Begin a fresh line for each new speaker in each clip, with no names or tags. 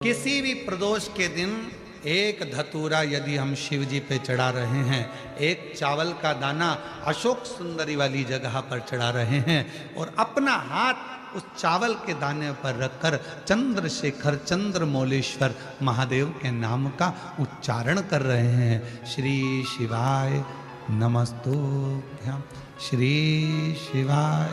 किसी भी प्रदोष के दिन एक धतूरा यदि हम शिव जी पे चढ़ा रहे हैं, एक चावल का दाना अशोक सुंदरी वाली जगह पर चढ़ा रहे हैं और अपना हाथ उस चावल के दाने पर रखकर चंद्रशेखर चंद्रमौलेश्वर महादेव के नाम का उच्चारण कर रहे हैं। श्री शिवाय नमस्तुभ्यं, श्री शिवाय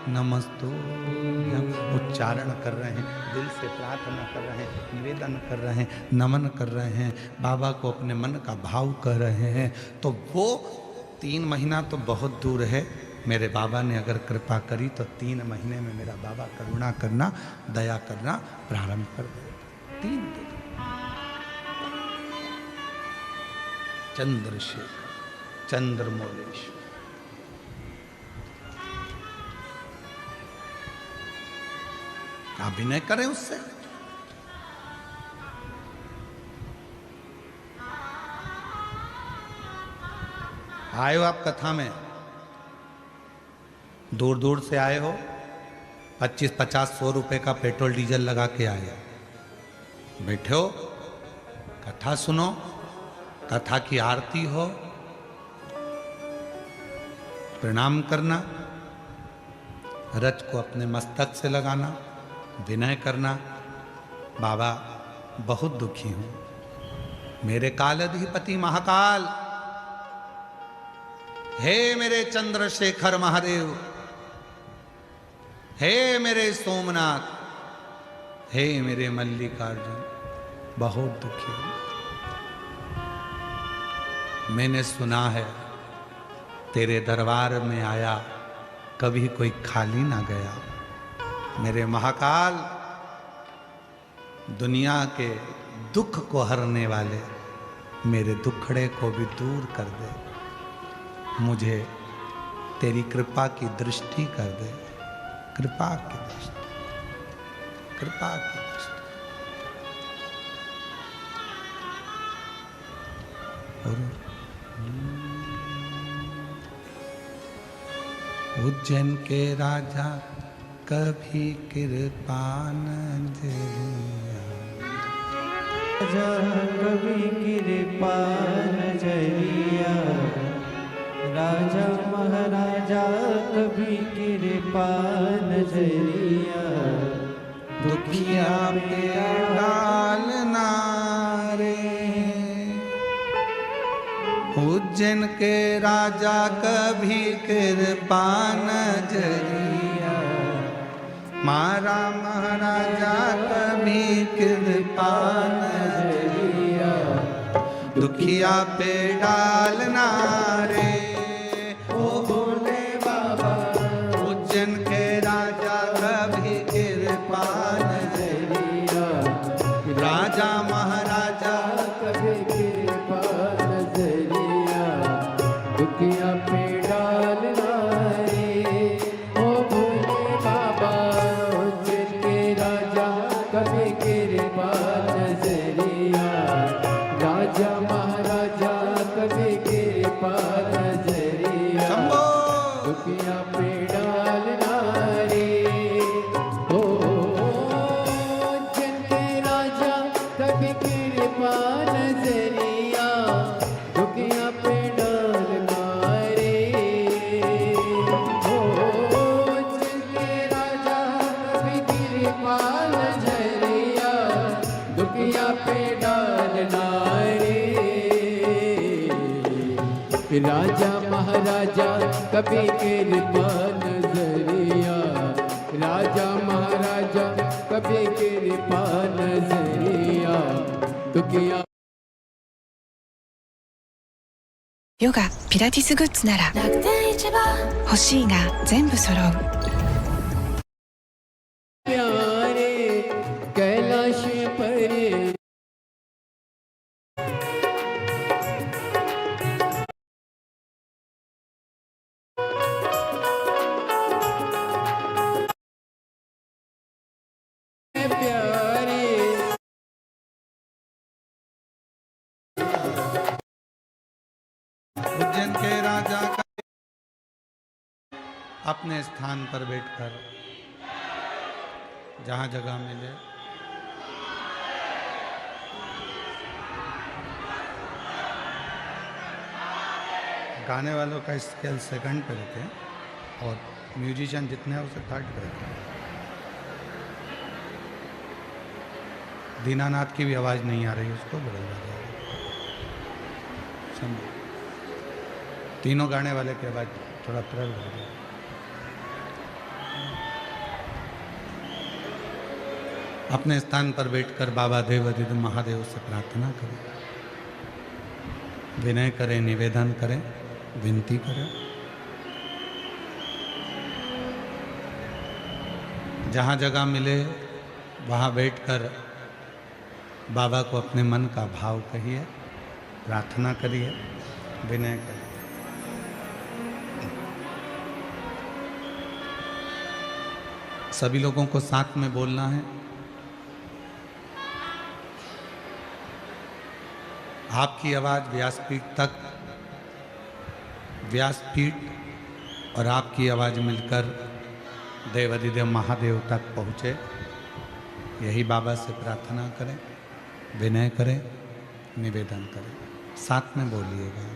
नमस्तुभ्यं उच्चारण कर रहे हैं, दिल से प्रार्थना कर रहे हैं, निवेदन कर रहे हैं, नमन कर रहे हैं, बाबा को अपने मन का भाव कर रहे हैं। तो वो 3 महीना तो बहुत दूर है, मेरे बाबा ने अगर कृपा करी तो 3 महीने में मेरा बाबा करुणा करना, दया करना प्रारंभ कर देगा। 3 दिन चंद्रशेखर चंद्रमौलेश्वर, अभिनय करें उससे। आए हो आप कथा में, दूर दूर से आए हो, 25, 50, 100 रुपए का पेट्रोल डीजल लगा के आए, बैठे हो, कथा सुनो, कथा की आरती हो, प्रणाम करना, रज को अपने मस्तक से लगाना, विनय करना। बाबा बहुत दुखी हूं, मेरे कालाधिपति महाकाल, हे मेरे चंद्रशेखर महादेव, हे मेरे सोमनाथ, हे मेरे मल्लिकार्जुन, बहुत दुखी हूं। मैंने सुना है तेरे दरबार में आया कभी कोई खाली ना गया। मेरे महाकाल, दुनिया के दुख को हरने वाले मेरे दुखड़े को भी दूर कर दे, मुझे तेरी कृपा की दृष्टि कर दे, कृपा की दृष्टि, कृपा की दृष्टि। उज्जैन के राजा कभी कृपा न जरिया,
कभी कृपा नजरिया, राजा महाराजा कभी कृपा नजरिया,
दुखिया पे डालना रे। उज्जैन के राजा कभी कृपा नजरिया, मारा महाराजा कभी कृपा नजरिया, दुखिया पे डालना रे। ओ भोले बाबा, उज्जैन के राजा कभी कृपा नजरिया, राजा महाराजा
कभी कृपा नजरिया, दुखिया पे डालना रे। ओ भोले बाबा, उज्जैन के राजा कभी कृपा नजरिया, राजा महाराजा कभी कृपा नजरिया, दुखिया पे डालना रे। ओ उज्जैन के राजा कभी कृपा नजरिया, दुखिया पे डालना रे। ओ उज्जैन के राजा कभी कृपा नजरिया, दुखिया पे डालना रे। राजा महाराजा कभी कृपा नजरिया, राजा महाराजा कभी कृपा नजरिया, दुखिया।
ヨガ、ピラティスグッズなら楽天市場欲しいが全部揃う。
प्यारे कैलाश परे प्यारे
उज्जैन के राजा का अपने स्थान पर बैठकर जहाँ जगह मिले गाने वालों का स्केल सेकंड पे रहते हैं और म्यूजिशियन जितने हैं उसे थर्ड पे रहते हैं। दीनानाथ की भी आवाज़ नहीं आ रही, उसको बदल जाएगा। समझो, तीनों गाने वाले की आवाज़ थोड़ा तरल हो गया। अपने स्थान पर बैठकर बाबा देवाधिदेव महादेव से प्रार्थना करें, विनय करें, निवेदन करें, विनती करें। जहाँ जगह मिले वहाँ बैठकर बाबा को अपने मन का भाव कहिए, प्रार्थना करिए, विनय करिए। सभी लोगों को साथ में बोलना है। आपकी आवाज़ व्यासपीठ तक, व्यासपीठ और आपकी आवाज़ मिलकर देवाधिदेव महादेव तक पहुँचे, यही बाबा से प्रार्थना करें, विनय करें, निवेदन करें। साथ में बोलिएगा।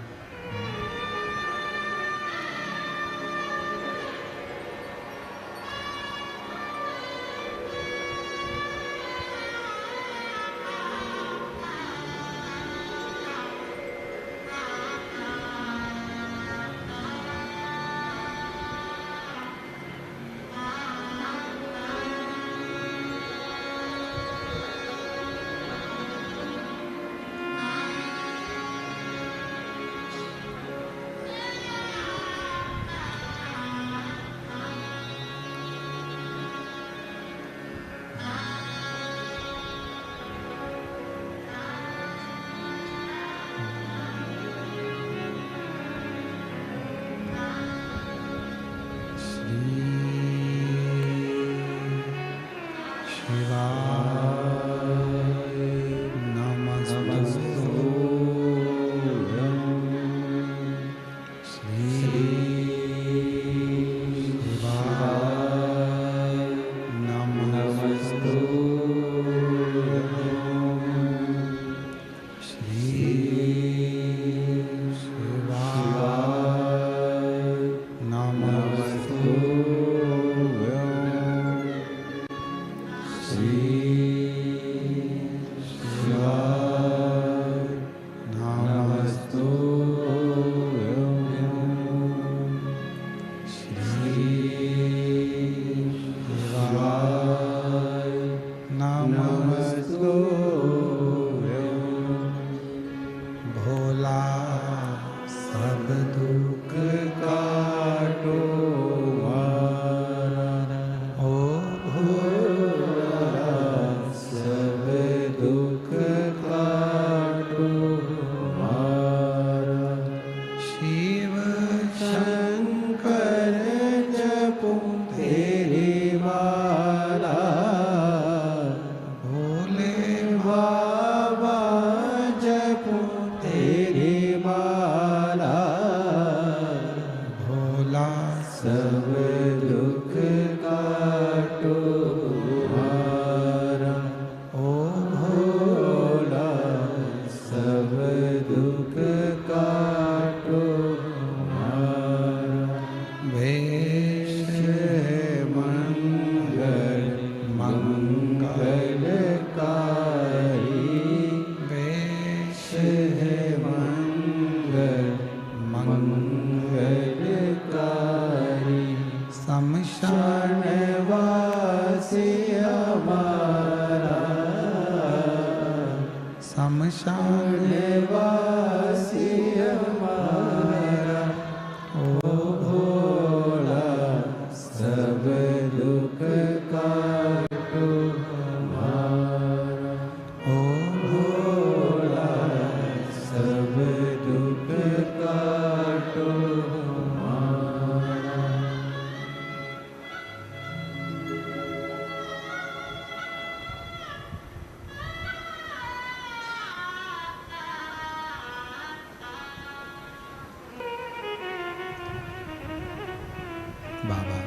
बाबा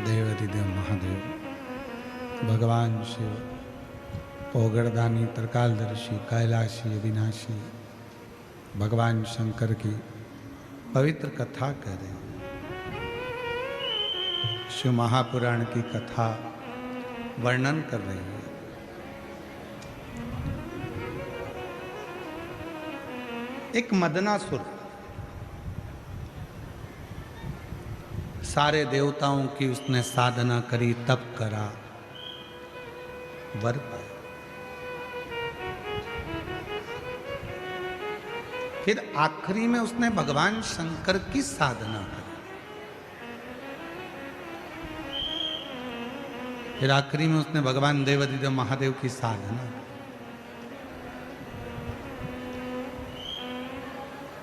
देवाधिदेव महादेव, भगवान शिव, ओगड़दानी, त्रिकालदर्शी, कैलाशी, अविनाशी, भगवान शंकर की पवित्र कथा कह रहे हैं। शिव महापुराण की कथा वर्णन कर रही है। एक मदनासुर सारे देवताओं की उसने साधना करी, तप करा, वर पाया। फिर आखिरी में उसने भगवान शंकर की साधना करी। फिर आखिरी में उसने भगवान देवाधिदेव महादेव की साधना,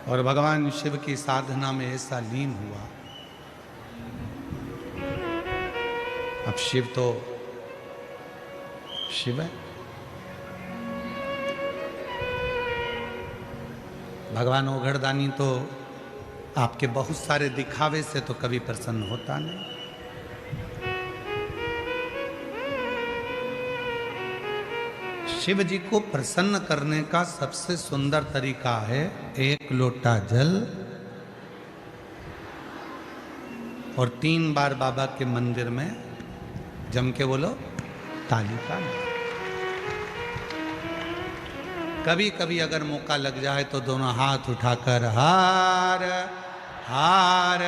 और भगवान शिव की साधना में ऐसा लीन हुआ। अब शिव तो शिव है, भगवान ओघड़दानी तो आपके बहुत सारे दिखावे से तो कभी प्रसन्न होता नहीं। शिव जी को प्रसन्न करने का सबसे सुंदर तरीका है एक लोटा जल और 3 बार बाबा के मंदिर में जम के बोलो ताली का। कभी कभी अगर मौका लग जाए तो दोनों हाथ उठाकर हार हार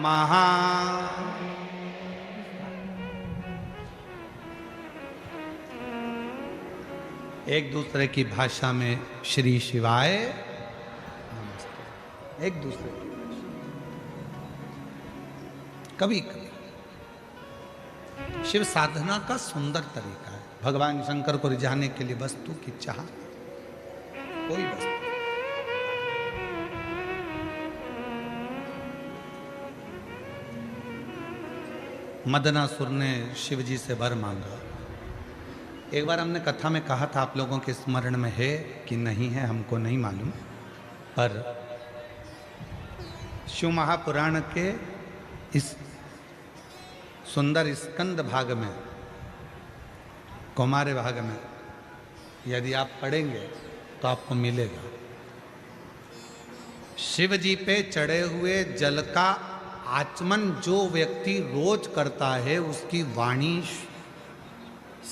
महा, एक दूसरे की भाषा में श्री शिवाय नमस्ते, एक दूसरे की भाषा। कभी कभी शिव साधना का सुंदर तरीका है। भगवान शंकर को रिझाने के लिए वस्तु की चाह, कोई वस्तु। मदनासुर ने शिव जी से वर मांगा। एक बार हमने कथा में कहा था, आप लोगों के स्मरण में है कि नहीं है हमको नहीं मालूम, पर शिव महापुराण के इस सुंदर स्कंद भाग में, कौमार्य भाग में यदि आप पढ़ेंगे तो आपको मिलेगा। शिव जी पे चढ़े हुए जल का आचमन जो व्यक्ति रोज करता है उसकी वाणी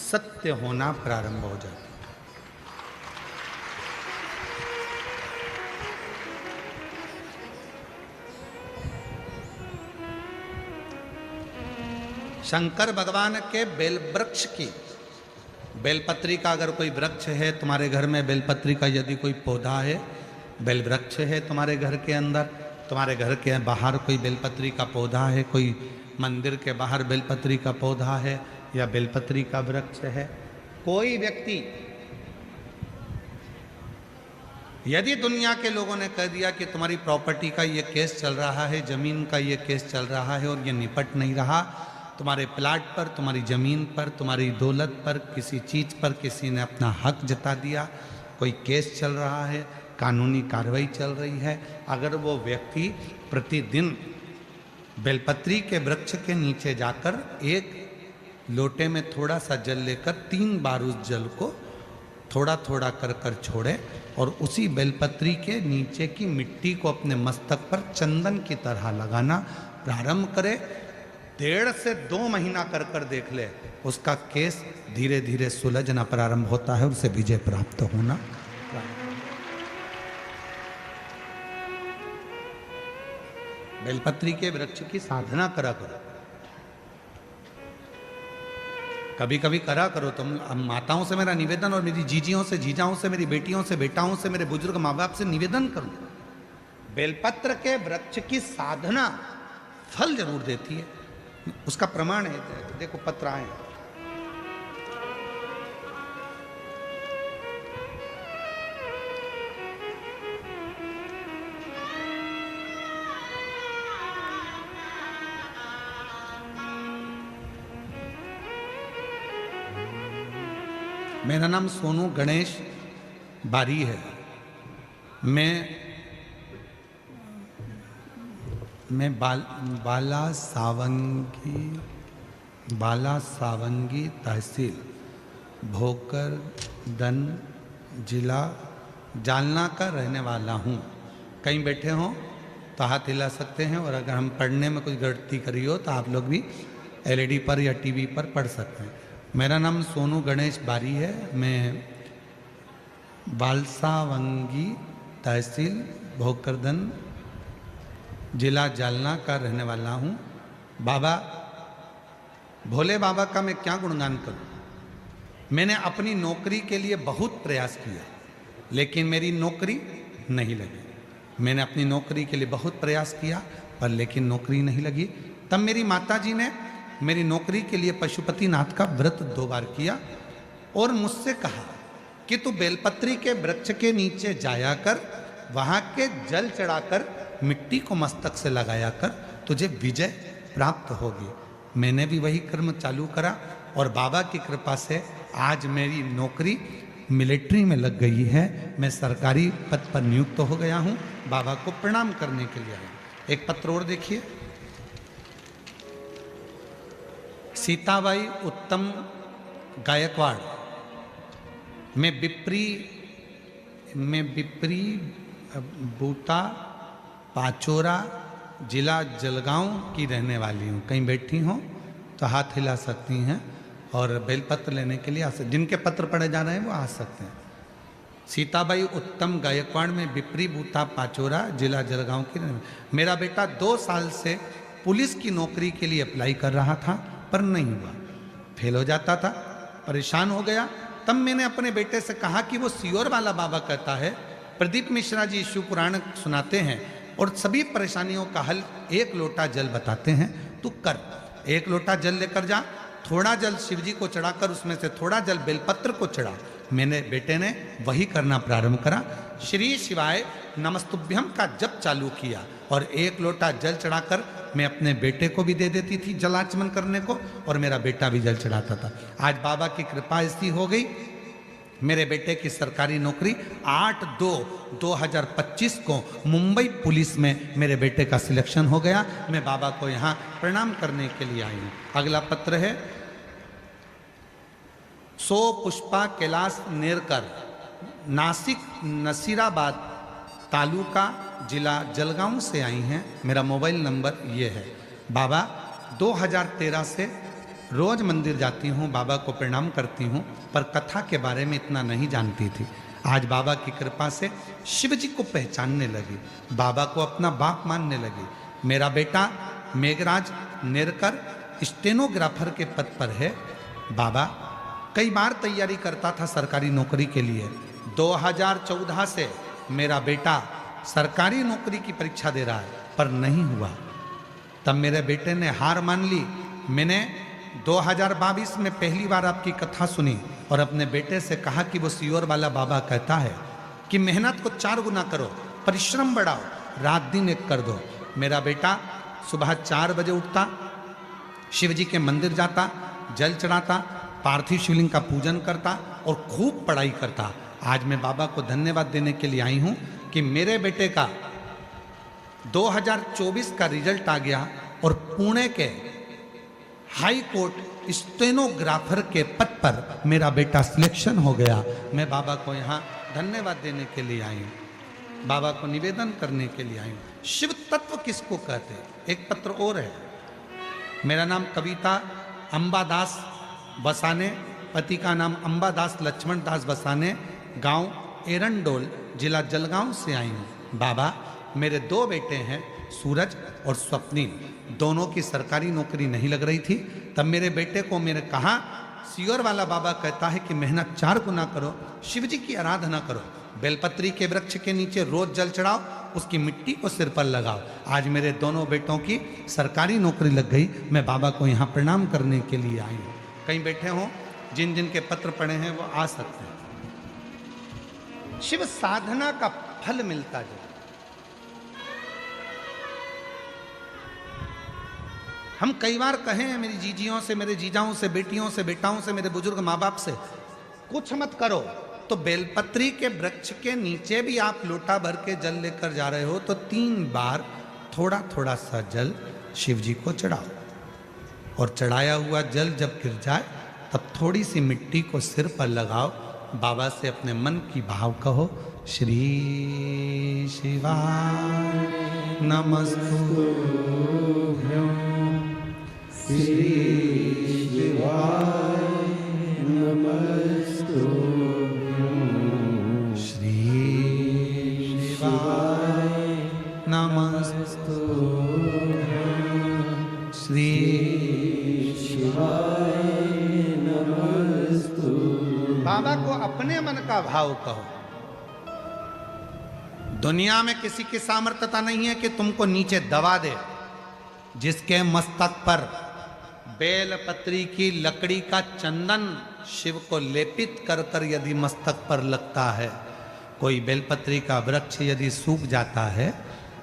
सत्य होना प्रारंभ हो जाता है। शंकर भगवान के बेल वृक्ष की, बेलपत्री का अगर कोई वृक्ष है तुम्हारे घर में, बेलपत्री का यदि कोई पौधा है, बेल वृक्ष है तुम्हारे घर के अंदर, तुम्हारे घर के बाहर कोई बेलपत्री का पौधा है, कोई मंदिर के बाहर बेलपत्री का पौधा है या बेलपत्री का वृक्ष है, कोई व्यक्ति यदि दुनिया के लोगों ने कह दिया कि तुम्हारी प्रॉपर्टी का ये केस चल रहा है, जमीन का ये केस चल रहा है और ये निपट नहीं रहा, तुम्हारे प्लाट पर, तुम्हारी ज़मीन पर, तुम्हारी दौलत पर, किसी चीज़ पर किसी ने अपना हक जता दिया, कोई केस चल रहा है, कानूनी कार्रवाई चल रही है, अगर वो व्यक्ति प्रतिदिन बेलपत्री के वृक्ष के नीचे जाकर एक लोटे में थोड़ा सा जल लेकर 3 बार उस जल को थोड़ा थोड़ा कर कर छोड़े और उसी बेलपत्री के नीचे की मिट्टी को अपने मस्तक पर चंदन की तरह लगाना प्रारंभ करे, 1.5 से 2 महीना कर कर देख ले, उसका केस धीरे धीरे सुलझना प्रारंभ होता है, उसे विजय प्राप्त होना। बेलपत्री के वृक्ष की साधना करा करो, कभी कभी करा करो तुम। माताओं से मेरा निवेदन और मेरी जीजियों से, जीजाओं से, मेरी बेटियों से, बेटाओं से, मेरे बुजुर्ग माँ बाप से निवेदन करूं, बेलपत्र के वृक्ष की साधना फल जरूर देती है। उसका प्रमाण है, देखो पत्र आए, मेरा नाम सोनू गणेश बारी है। मैं बाला सावंगी तहसील भोकर दन जिला जालना का रहने वाला हूँ। कहीं बैठे हों तो हाथ हिला सकते हैं, और अगर हम पढ़ने में कुछ गलती करी हो तो आप लोग भी एलईडी पर या टीवी पर पढ़ सकते हैं। मेरा नाम सोनू गणेश बारी है। मैं बालसावंगी तहसील भोकरदन जिला जालना का रहने वाला हूँ। बाबा भोले बाबा का मैं क्या गुणगान करूँ। मैंने अपनी नौकरी के लिए बहुत प्रयास किया, लेकिन मेरी नौकरी नहीं लगी। मैंने अपनी नौकरी के लिए बहुत प्रयास किया, पर लेकिन नौकरी नहीं लगी। तब मेरी माताजी ने मेरी नौकरी के लिए पशुपतिनाथ का व्रत 2 बार किया और मुझसे कहा कि तू बेलपत्री के वृक्ष के नीचे जाया कर, वहाँ के जल चढ़ाकर मिट्टी को मस्तक से लगाया कर, तुझे विजय प्राप्त होगी। मैंने भी वही कर्म चालू करा और बाबा की कृपा से आज मेरी नौकरी मिलिट्री में लग गई है। मैं सरकारी पद पर नियुक्त हो गया हूँ। बाबा को प्रणाम करने के लिए आया। एक पत्र और देखिए। सीताबाई उत्तम गायकवाड़, मैं बिप्री बूटा पाचोरा जिला जलगांव की रहने वाली हूँ। कहीं बैठी हों तो हाथ हिला सकती हैं और बेलपत्र लेने के लिए आ सकते। जिनके पत्र पढ़े जा रहे हैं वो आ सकते हैं। सीताबाई उत्तम गायकवाड़ में बिप्री बूटा पाचोरा जिला जलगांव की। मेरा बेटा 2 साल से पुलिस की नौकरी के लिए अप्लाई कर रहा था, पर नहीं हुआ, फेल हो जाता था, परेशान हो गया। तब मैंने अपने बेटे से कहा कि वो सियोर वाला बाबा कहता है, प्रदीप मिश्रा जी शिव पुराण सुनाते हैं और सभी परेशानियों का हल 1 लोटा जल बताते हैं, तू कर। 1 लोटा जल लेकर जा, थोड़ा जल शिव जी को चढ़ाकर उसमें से थोड़ा जल बेलपत्र को चढ़ा। मैंने बेटे ने वही करना प्रारंभ करा। श्री शिवाय नमस्तुभ्यम का जप चालू किया और 1 लोटा जल चढ़ाकर मैं अपने बेटे को भी दे देती थी जलाचमन करने को, और मेरा बेटा भी जल चढ़ाता था। आज बाबा की कृपा ऐसी हो गई, मेरे बेटे की सरकारी नौकरी 8/2/2025 को मुंबई पुलिस में मेरे बेटे का सिलेक्शन हो गया। मैं बाबा को यहाँ प्रणाम करने के लिए आई हूँ। अगला पत्र है सो पुष्पा कैलाश नेरकर, नासिक नसीराबाद तालुका जिला जलगांव से आई हैं। मेरा मोबाइल नंबर ये है। बाबा 2013 से रोज मंदिर जाती हूँ, बाबा को प्रणाम करती हूँ, पर कथा के बारे में इतना नहीं जानती थी। आज बाबा की कृपा से शिव जी को पहचानने लगी, बाबा को अपना बाप मानने लगी। मेरा बेटा मेघराज नेरकर स्टेनोग्राफर के पद पर है। बाबा कई बार तैयारी करता था सरकारी नौकरी के लिए। 2014 से मेरा बेटा सरकारी नौकरी की परीक्षा दे रहा है, पर नहीं हुआ। तब मेरे बेटे ने हार मान ली। मैंने 2022 में पहली बार आपकी कथा सुनी और अपने बेटे से कहा कि वो सियोर वाला बाबा कहता है कि मेहनत को 4 गुना करो, परिश्रम बढ़ाओ, रात दिन एक कर दो। मेरा बेटा सुबह 4 बजे उठता, शिव जी के मंदिर जाता, जल चढ़ाता, पार्थिव शिवलिंग का पूजन करता और खूब पढ़ाई करता। आज मैं बाबा को धन्यवाद देने के लिए आई हूँ कि मेरे बेटे का 2024 का रिजल्ट आ गया और पुणे के हाई कोर्ट स्टेनोग्राफर के पद पर मेरा बेटा सिलेक्शन हो गया। मैं बाबा को यहाँ धन्यवाद देने के लिए आई हूँ, बाबा को निवेदन करने के लिए आई हूँ। शिव तत्व किसको कहते हैं? एक पत्र और है। मेरा नाम कविता अंबादास बसाने, पति का नाम अंबादास लक्ष्मण दास बसाने, गांव एरंडोल जिला जलगांव से आई हूँ। बाबा मेरे 2 बेटे हैं, सूरज और स्वप्निल, दोनों की सरकारी नौकरी नहीं लग रही थी। तब मेरे बेटे को मैंने कहा, सियोर वाला बाबा कहता है कि मेहनत 4 गुना करो, शिव जी की आराधना करो, बेलपत्री के वृक्ष के नीचे रोज जल चढ़ाओ, उसकी मिट्टी को सिर पर लगाओ। आज मेरे दोनों बेटों की सरकारी नौकरी लग गई। मैं बाबा को यहाँ प्रणाम करने के लिए आई हूँ। कहीं बैठे हों, जिन जिन के पत्र पढ़े हैं वो आ सकते हैं। शिव साधना का फल मिलता जो, हम कई बार कहे हैं मेरी जीजियों से, मेरे जीजाओं से, बेटियों से, बेटाओं से, मेरे बुजुर्ग माँ बाप से, कुछ मत करो तो बेलपत्री के वृक्ष के नीचे भी आप लोटा भर के जल लेकर जा रहे हो तो 3 बार थोड़ा थोड़ा सा जल शिव जी को चढ़ाओ, और चढ़ाया हुआ जल जब गिर जाए तब थोड़ी सी मिट्टी को सिर पर लगाओ बाबा से अपने मन की भाव कहो। श्री शिवाय नमस्तुभ्यं,
श्री शिवाय नमस्तुभ्यं,
श्री शिवाय नमस्तुभ्यं, श्री
शिवाय नमस्तुभ्यं।
बाबा को अपने मन का भाव कहो। दुनिया में किसी की सामर्थ्यता नहीं है कि तुमको नीचे दबा दे। जिसके मस्तक पर बेलपत्री की लकड़ी का चंदन शिव को लेपित कर कर यदि मस्तक पर लगता है, कोई बेलपत्री का वृक्ष यदि सूख जाता है,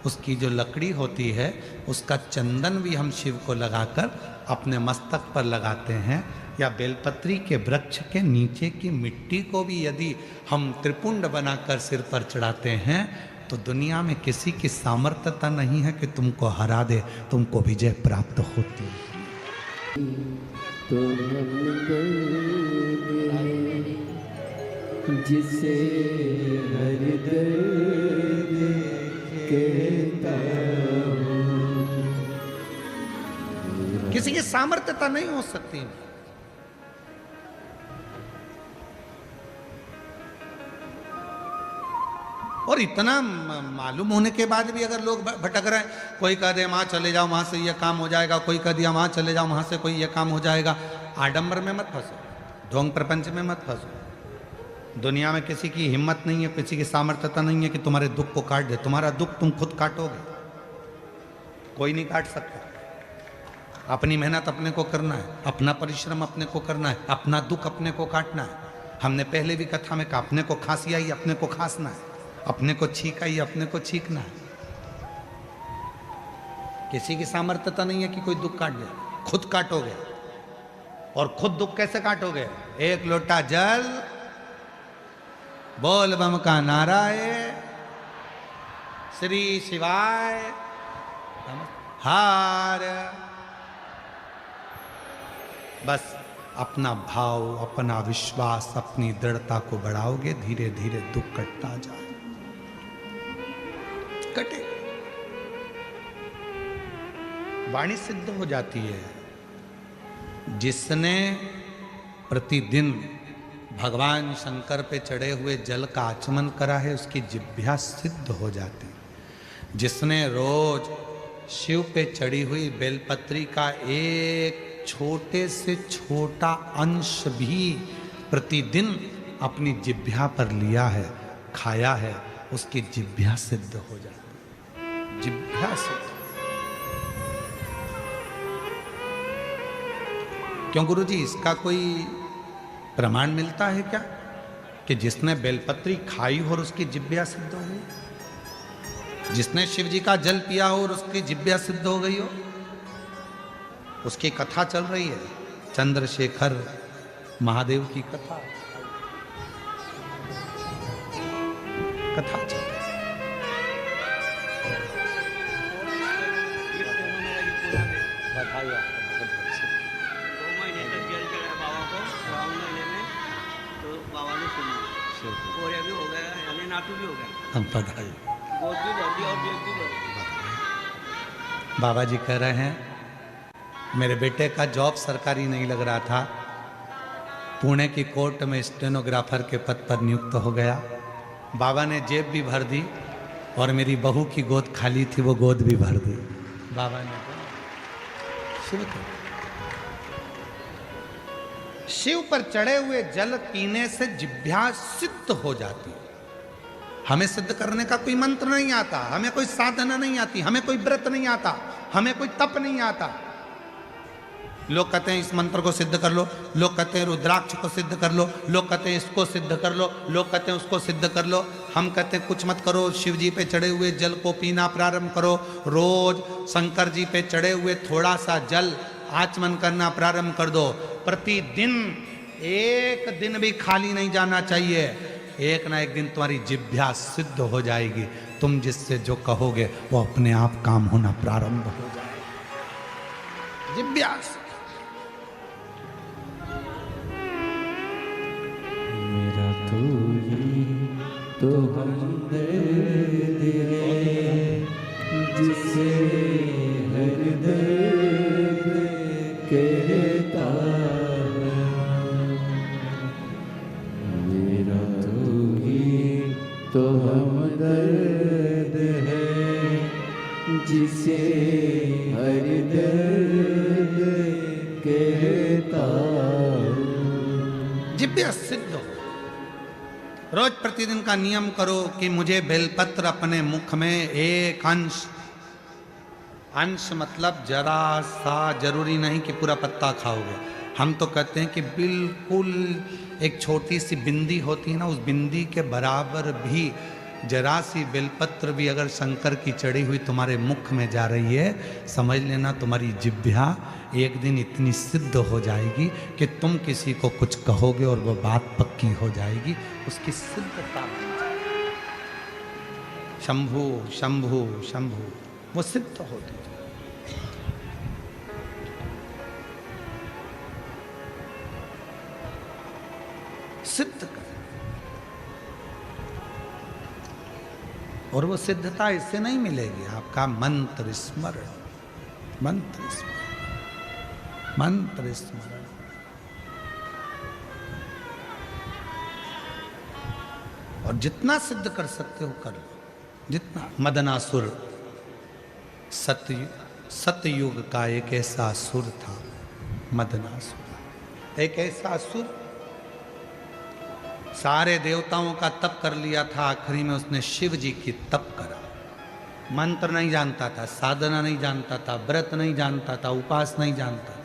उसकी जो लकड़ी होती है उसका चंदन भी हम शिव को लगाकर अपने मस्तक पर लगाते हैं, या बेलपत्री के वृक्ष के नीचे की मिट्टी को भी यदि हम त्रिपुंड बनाकर सिर पर चढ़ाते हैं, तो दुनिया में किसी की सामर्थ्यता नहीं है कि तुमको हरा दे, तुमको विजय प्राप्त होती है।
तो हम दर्द जिसे हर दर्द कहता हूँ।
किसी की सामर्थ्यता नहीं हो सकती। और इतना मालूम होने के बाद भी अगर लोग भटक रहे हैं, कोई कह दे वहाँ चले जाओ वहाँ से ये काम हो जाएगा, कोई कह दिया वहाँ चले जाओ वहाँ से कोई ये काम हो जाएगा। आडंबर में मत फंसो, ढोंग प्रपंच में मत फंसो। दुनिया में किसी की हिम्मत नहीं है, किसी की सामर्थ्यता नहीं है कि तुम्हारे दुख को काट दे। तुम्हारा दुख तुम खुद काटोगे, कोई नहीं काट सकता। अपनी मेहनत अपने को करना है, अपना परिश्रम अपने को करना है, अपना दुख अपने को काटना है। हमने पहले भी कथा में कहा, अपने को खांसी आई अपने को खांसना है, अपने को छींक आई अपने को छींकना है। किसी की सामर्थ्यता नहीं है कि कोई दुख काट दे, खुद काटोगे। और खुद दुख कैसे काटोगे? एक लोटा जल, बोल बम का नारा है, श्री शिवाय हार। बस अपना भाव, अपना विश्वास, अपनी दृढ़ता को बढ़ाओगे, धीरे धीरे दुख कटता जाए, कटे। वाणी सिद्ध हो जाती है। जिसने प्रतिदिन भगवान शंकर पे चढ़े हुए जल का आचमन करा है, उसकी जिह्वा सिद्ध हो जाती। जिसने रोज शिव पे चढ़ी हुई बेलपत्री का एक छोटे से छोटा अंश भी प्रतिदिन अपनी जिह्वा पर लिया है, खाया है, उसकी जिह्वा सिद्ध हो जाती। जिह्वा सिद्ध। क्यों गुरुजी, इसका कोई प्रमाण मिलता है क्या कि जिसने बेलपत्री खाई हो और उसकी जिह्वा सिद्ध हो गई? जिसने शिव जी का जल पिया हो और उसकी जिह्वा सिद्ध हो गई हो? उसकी कथा चल रही है, चंद्रशेखर महादेव की कथा चल रही है। हम बधाई। बाबा जी कह रहे हैं, मेरे बेटे का जॉब सरकारी नहीं लग रहा था, पुणे की कोर्ट में स्टेनोग्राफर के पद पर नियुक्त हो गया। बाबा ने जेब भी भर दी और मेरी बहू की गोद खाली थी, वो गोद भी भर दी। बाबा ने शिव पर चढ़े हुए जल पीने से जिह्वा सिद्ध हो जाती। हमें सिद्ध करने का कोई मंत्र नहीं आता, हमें कोई साधना नहीं आती, हमें कोई व्रत नहीं आता, हमें कोई तप नहीं आता। लोग कहते हैं इस मंत्र को सिद्ध कर लो, लोग कहते हैं रुद्राक्ष को सिद्ध कर लो, लोग कहते हैं इसको सिद्ध कर लो, लोग कहते हैं उसको सिद्ध कर लो। हम कहते हैं कुछ मत करो, शिव जी पे चढ़े हुए जल को पीना प्रारंभ करो। रोज शंकर जी पे चढ़े हुए थोड़ा सा जल आचमन करना प्रारंभ कर दो। प्रतिदिन एक दिन भी खाली नहीं जाना चाहिए। एक ना एक दिन तुम्हारी जिह्वा सिद्ध हो जाएगी। तुम जिससे जो कहोगे वो अपने आप काम होना प्रारंभ हो जाएगा। जिह्वा
मेरा तू ही तो हमदर्द है जिसे हर दर्द कहता है। मेरा तू ही तो हमदर्द है जिसे हर दर्द कहता है।
जिब्य सिद्ध हो। रोज प्रतिदिन का नियम करो कि मुझे बेलपत्र अपने मुख में एक अंश मतलब जरा सा, जरूरी नहीं कि पूरा पत्ता खाओगे। हम तो कहते हैं कि बिल्कुल एक छोटी सी बिंदी होती है ना, उस बिंदी के बराबर भी जरा सी बेलपत्र भी अगर शंकर की चढ़ी हुई तुम्हारे मुख में जा रही है, समझ लेना तुम्हारी जिह्वा एक दिन इतनी सिद्ध हो जाएगी कि तुम किसी को कुछ कहोगे और वो बात पक्की हो जाएगी, उसकी सिद्धता। शंभु शंभु शंभु, वो सिद्ध होती। सिद्ध कर, और वो सिद्धता इससे नहीं मिलेगी, आपका मंत्र स्मरण, मंत्र स्मरण, मंत्र स्मरण। और जितना सिद्ध कर सकते हो कर लो, जितना। मदनासुर सतयुग का एक ऐसा असुर था, मदनासुर एक ऐसा असुर, सारे देवताओं का तप कर लिया था, आखिरी में उसने शिव जी की तप करा। मंत्र नहीं जानता था, साधना नहीं जानता था, व्रत नहीं जानता था, उपास नहीं जानता था।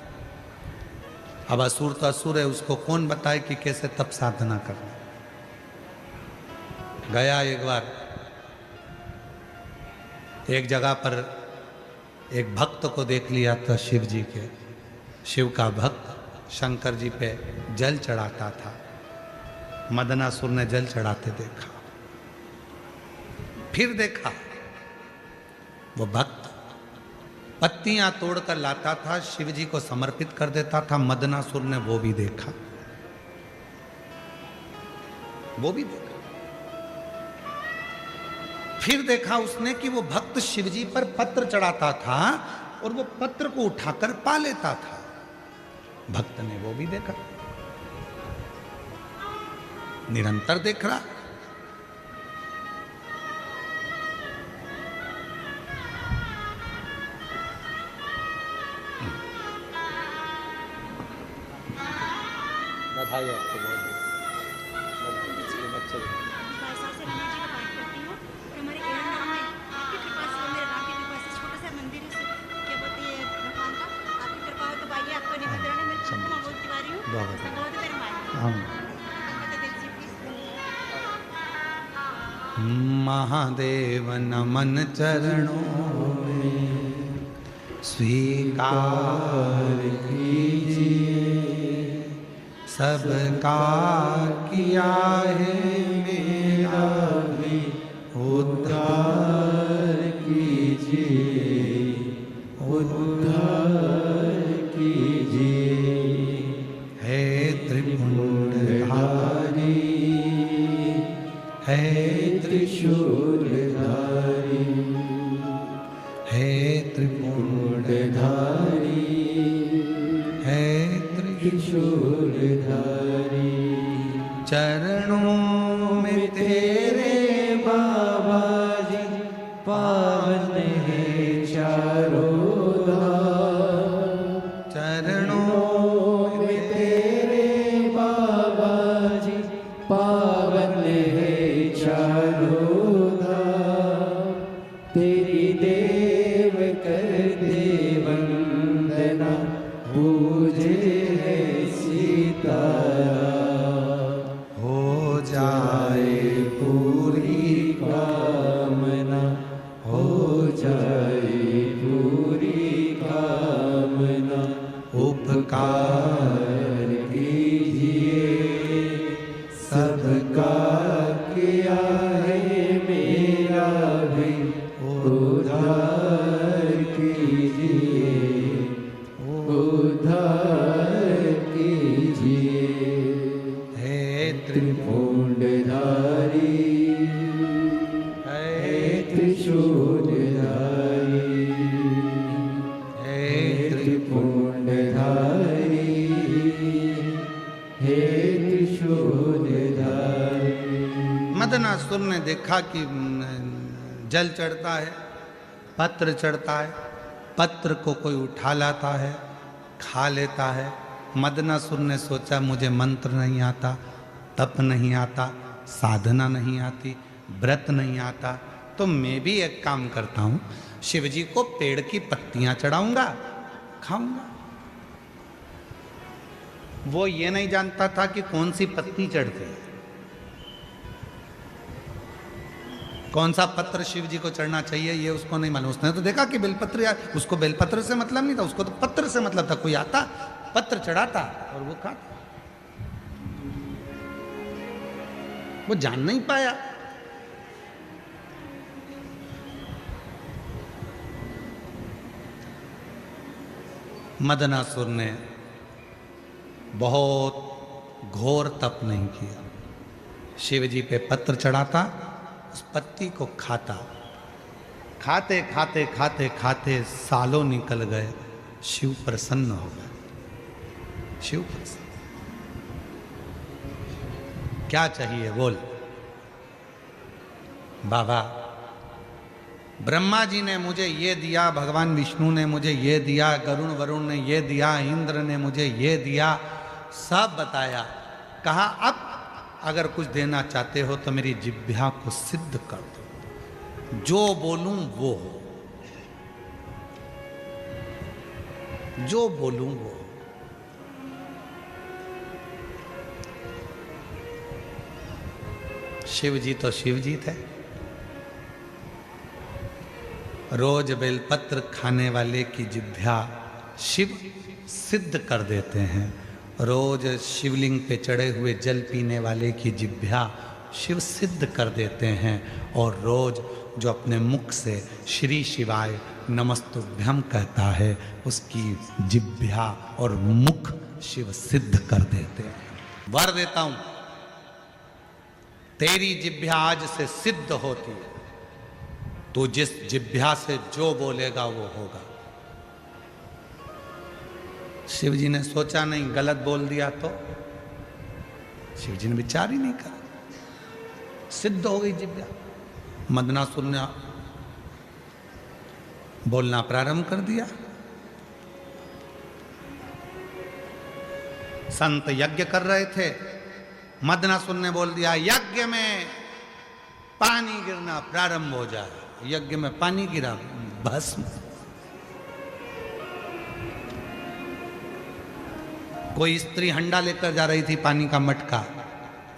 अब असुर तो असुर है, उसको कौन बताए कि कैसे तप साधना करना। गया एक बार एक जगह पर एक भक्त को देख लिया था, शिव जी के, शिव का भक्त शंकर जी पे जल चढ़ाता था। मदनासुर ने जल चढ़ाते देखा, फिर देखा वो भक्त पत्तियां तोड़कर लाता था, शिव जी को समर्पित कर देता था। मदनासुर ने वो भी देखा, वो भी देखा। फिर देखा उसने कि वो भक्त शिव जी पर पत्र चढ़ाता था और वो पत्र को उठाकर पा लेता था। भक्त ने वो भी देखा, निरंतर देख रहा। बधाई आपको बहुत बच्चे। महादेव नमन चरणों में स्वीकार कीजिए, सबका किया है मेरा भी उद्धार कीजिए, उद्धार कीजिए। हे त्रिपुंडधारी, हे त्रिशूलधारी, हे त्रिपुंडधारी, हे त्रिशूलधारी। चरणों में तेरे बाबा जी पावन है चारों धाम। चरणों में तेरे
बाबा जी पावन है चारों धाम। तेरी देव कर दे वंदना, पूजे है सीताराम।
हो जाए
पूरी कामना, हो जाए पूरी कामना।
उपकार
कीजिए, सबका किया है मेरा भी उद्धार कीजिए, उद्धार कीजिए।
हे
त्रिपुंड त्रिपुंडधारी हे त्रिशूलधारी हे त्रिपुंडधारी हे त्रिशूलधारी।
मदनासुर ने देखा कि जल चढ़ता है, पत्र चढ़ता है, पत्र को कोई उठा लाता है, खा लेता है। मदनासुर ने सोचा मुझे मंत्र नहीं आता, तप नहीं आता, साधना नहीं आती, व्रत नहीं आता, तो मैं भी एक काम करता हूँ, शिवजी को पेड़ की पत्तियां चढ़ाऊंगा, खाऊंगा। वो ये नहीं जानता था कि कौन सी पत्ती चढ़ती है, कौन सा पत्र शिव जी को चढ़ना चाहिए, ये उसको नहीं मालूम। उसने तो देखा कि बेलपत्र, यार उसको बेलपत्र से मतलब नहीं था, उसको तो पत्र से मतलब था। कोई आता पत्र चढ़ाता और वो खाता, वो जान नहीं पाया। मदनासुर ने बहुत घोर तप नहीं किया, शिव जी पे पत्र चढ़ाता, उस पत्ती को खाता, खाते खाते खाते खाते सालों निकल गए, शिव प्रसन्न हो गए। शिव प्रसन्न, क्या चाहिए बोल। बाबा ब्रह्मा जी ने मुझे ये दिया, भगवान विष्णु ने मुझे ये दिया, गरुण वरुण ने ये दिया, इंद्र ने मुझे ये दिया, सब बताया। कहा अब अगर कुछ देना चाहते हो तो मेरी जिह्वा को सिद्ध कर दो, जो बोलूं वो हो, जो बोलूं वो हो। शिव जी तो शिव जी थे, रोज बेलपत्र खाने वाले की जिह्वा शिव सिद्ध कर देते हैं, रोज शिवलिंग पे चढ़े हुए जल पीने वाले की जिह्वा शिव सिद्ध कर देते हैं, और रोज जो अपने मुख से श्री शिवाय नमस्तुभ्यम कहता है, उसकी जिह्वा और मुख शिव सिद्ध कर देते हैं। वर देता हूं, तेरी जिह्वा आज से सिद्ध होती है, तो जिस जिह्वा से जो बोलेगा वो होगा। शिव जी ने सोचा नहीं गलत बोल दिया तो, शिव जी ने विचार ही नहीं करा, सिद्ध हो गई जिह्वा। मदनासुर ने बोलना प्रारंभ कर दिया। संत यज्ञ कर रहे थे, मदनासुर ने बोल दिया यज्ञ में पानी गिरना प्रारंभ हो जाए। यज्ञ में पानी गिरा, भस्म। कोई स्त्री हंडा लेकर जा रही थी, पानी का मटका,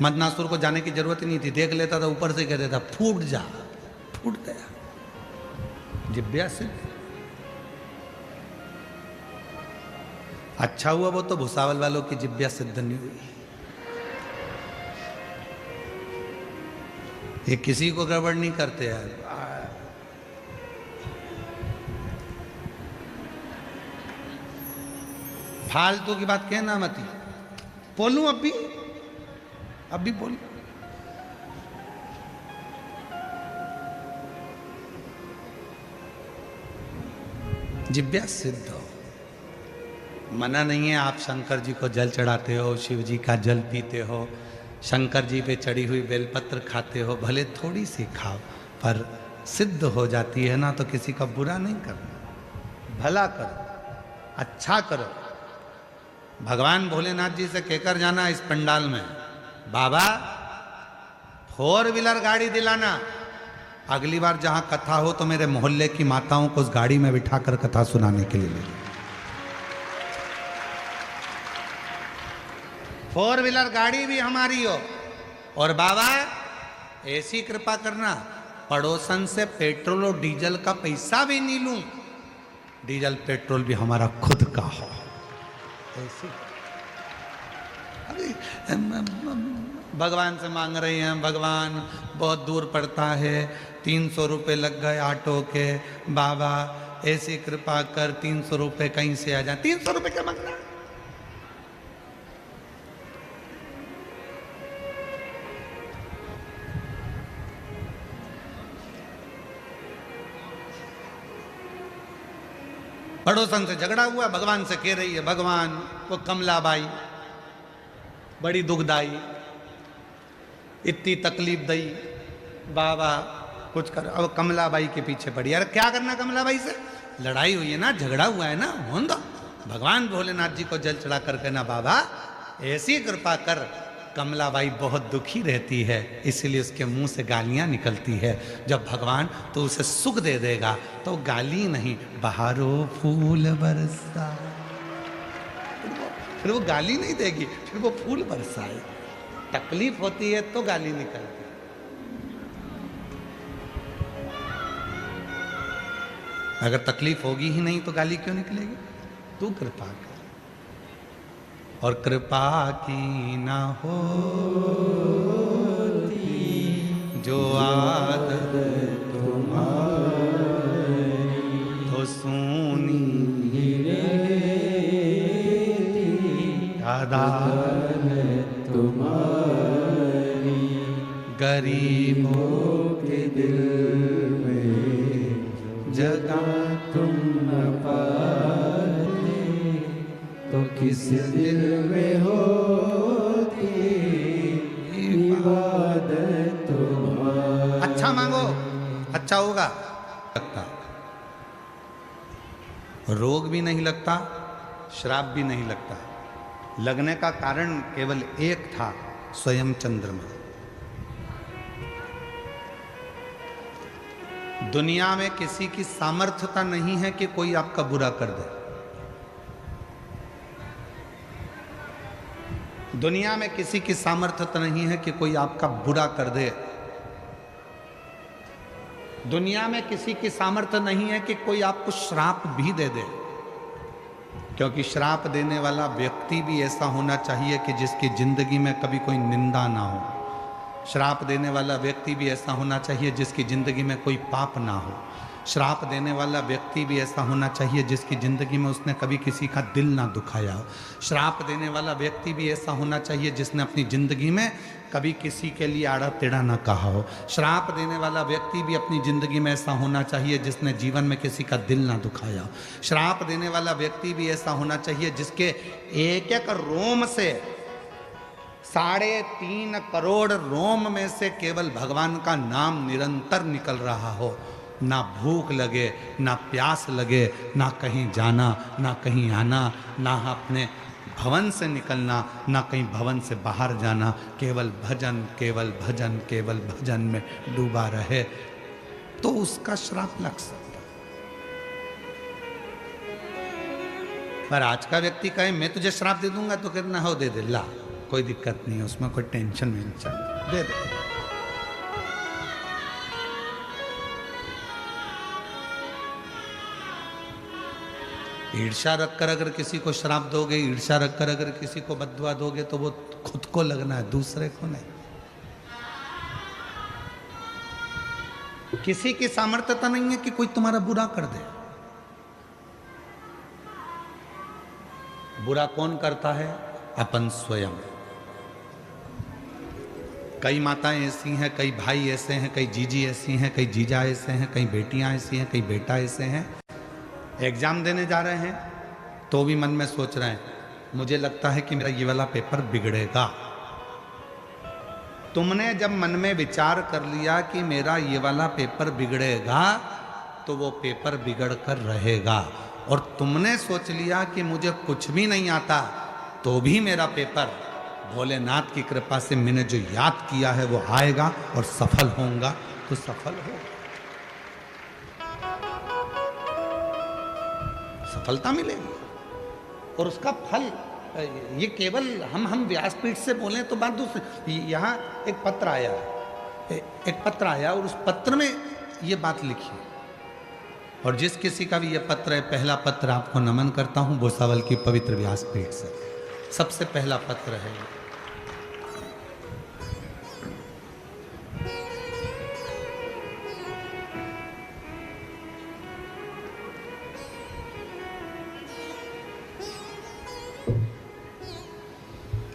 मदनासुर को जाने की जरूरत ही नहीं थी, देख लेता था, ऊपर से कह देता फूट जा, फूट गया जिह्वा से। अच्छा हुआ वो तो भुसावल वालों की जिह्वा सिद्ध नहीं हुई। ये किसी को गड़बड़ नहीं करते यार। फालतू की बात कहना मती। बोलूं अभी बोलूं। जिह्वा सिद्ध हो, मना नहीं है। आप शंकर जी को जल चढ़ाते हो, शिव जी का जल पीते हो, शंकर जी पे चढ़ी हुई बेलपत्र खाते हो, भले थोड़ी सी खाओ, पर सिद्ध हो जाती है ना, तो किसी का बुरा नहीं करना, भला करो, अच्छा करो। भगवान भोलेनाथ जी से कहकर जाना इस पंडाल में, बाबा 4 व्हीलर गाड़ी दिलाना, अगली बार जहां कथा हो तो मेरे मोहल्ले की माताओं को उस गाड़ी में बिठाकर कथा सुनाने के लिए ले। 4 व्हीलर गाड़ी भी हमारी हो, और बाबा ऐसी कृपा करना पड़ोसन से पेट्रोल और डीजल का पैसा भी नहीं लूं, डीजल पेट्रोल भी हमारा खुद का हो। ऐसी भगवान से मांग रही हैं, भगवान बहुत दूर पड़ता है, 300 रुपये लग गए ऑटो के, बाबा ऐसी कृपा कर 300 रुपये कहीं से आ जाए। 300 रुपये क्या मांगना, पड़ोसन से झगड़ा हुआ, भगवान से कह रही है, भगवान वो कमलाबाई बड़ी दुखदाई, इतनी तकलीफ दई, बाबा कुछ कर। अब कमलाबाई के पीछे पड़ी, यार क्या करना कमलाबाई से, लड़ाई हुई है ना, झगड़ा हुआ है ना, होन दो। भगवान भोलेनाथ जी को जल चढ़ा कर कहना, बाबा ऐसी कृपा कर। कमलाबाई बहुत दुखी रहती है, इसलिए उसके मुंह से गालियां निकलती है। जब भगवान तो उसे सुख दे देगा तो गाली नहीं, बहारो फूल बरसा, फिर वो गाली नहीं देगी, फिर वो फूल बरसाए। तकलीफ होती है तो गाली निकलती है। अगर तकलीफ होगी ही नहीं तो गाली क्यों निकलेगी? तू कृपा कर, और कृपा की ना होती जो आदत तुम्हारी, तो सुनी अदालत तुम्हारी, गरीबों के दिल में जगह तुम न पाते, तो किस दिल में होती इबादत तुम्हारी। अच्छा मांगो, अच्छा होगा। लगता रोग भी नहीं लगता, श्राप भी नहीं लगता। लगने का कारण केवल एक था, स्वयं चंद्रमा। दुनिया में किसी की सामर्थ्यता नहीं है कि कोई आपका बुरा कर दे। दुनिया में किसी की सामर्थ्यता नहीं है कि कोई आपका बुरा कर दे। दुनिया में किसी की सामर्थ्य नहीं है कि कोई आपको श्राप भी दे दे, क्योंकि श्राप देने वाला व्यक्ति भी ऐसा होना चाहिए कि जिसकी जिंदगी में कभी कोई निंदा ना हो। श्राप देने वाला व्यक्ति भी ऐसा होना चाहिए जिसकी जिंदगी में कोई पाप ना हो। श्राप देने वाला व्यक्ति भी ऐसा होना चाहिए जिसकी जिंदगी में उसने कभी किसी का दिल ना दुखाया हो। श्राप देने वाला व्यक्ति भी ऐसा होना चाहिए जिसने अपनी जिंदगी में कभी किसी के लिए आड़ा टेढ़ा ना कहा हो। श्राप देने वाला व्यक्ति भी अपनी जिंदगी में ऐसा होना चाहिए जिसने जीवन में किसी का दिल ना दुखाया हो। श्राप देने वाला व्यक्ति भी ऐसा होना चाहिए जिसके एक एक रोम से 3.5 करोड़ रोम में से केवल भगवान का नाम निरंतर निकल रहा हो। ना भूख लगे, ना प्यास लगे, ना कहीं जाना, ना कहीं आना, ना अपने भवन से निकलना, ना कहीं भवन से बाहर जाना, केवल भजन केवल भजन केवल भजन में डूबा रहे, तो उसका श्राप लग सकता। पर आज का व्यक्ति कहे मैं तुझे श्राप दे दूंगा, तो कहना हो दे दे, ला कोई दिक्कत नहीं है, उसमें कोई टेंशन नहीं चाहिए, दे दे। ईर्ष्या रखकर अगर किसी को श्राप दोगे, ईर्ष्या रखकर अगर किसी को बद्दुआ दोगे, तो वो खुद को लगना है, दूसरे को नहीं। किसी की सामर्थ्यता नहीं है कि कोई तुम्हारा बुरा कर दे। बुरा कौन करता है? अपन स्वयं। कई माताएं ऐसी हैं, कई भाई ऐसे हैं, कई जीजी ऐसी हैं, कई जीजा ऐसे हैं, कई बेटियां ऐसी हैं, कई बेटा ऐसे हैं। एग्जाम देने जा रहे हैं तो भी मन में सोच रहे हैं, मुझे लगता है कि मेरा ये वाला पेपर बिगड़ेगा। तुमने जब मन में विचार कर लिया कि मेरा ये वाला पेपर बिगड़ेगा, तो वो पेपर बिगड़ कर रहेगा। और तुमने सोच लिया कि मुझे कुछ भी नहीं आता, तो भी मेरा पेपर भोलेनाथ की कृपा से मैंने जो याद किया है वो आएगा और सफल होऊंगा, तो सफल होगा, सफलता मिलेगी। और उसका फल, ये केवल हम व्यासपीठ से बोलें तो बात दूसरी। यहाँ एक पत्र आया और उस पत्र में ये बात लिखी। और जिस किसी का भी ये पत्र है, पहला पत्र आपको नमन करता हूँ भुसावल की पवित्र व्यासपीठ से, सबसे पहला पत्र है।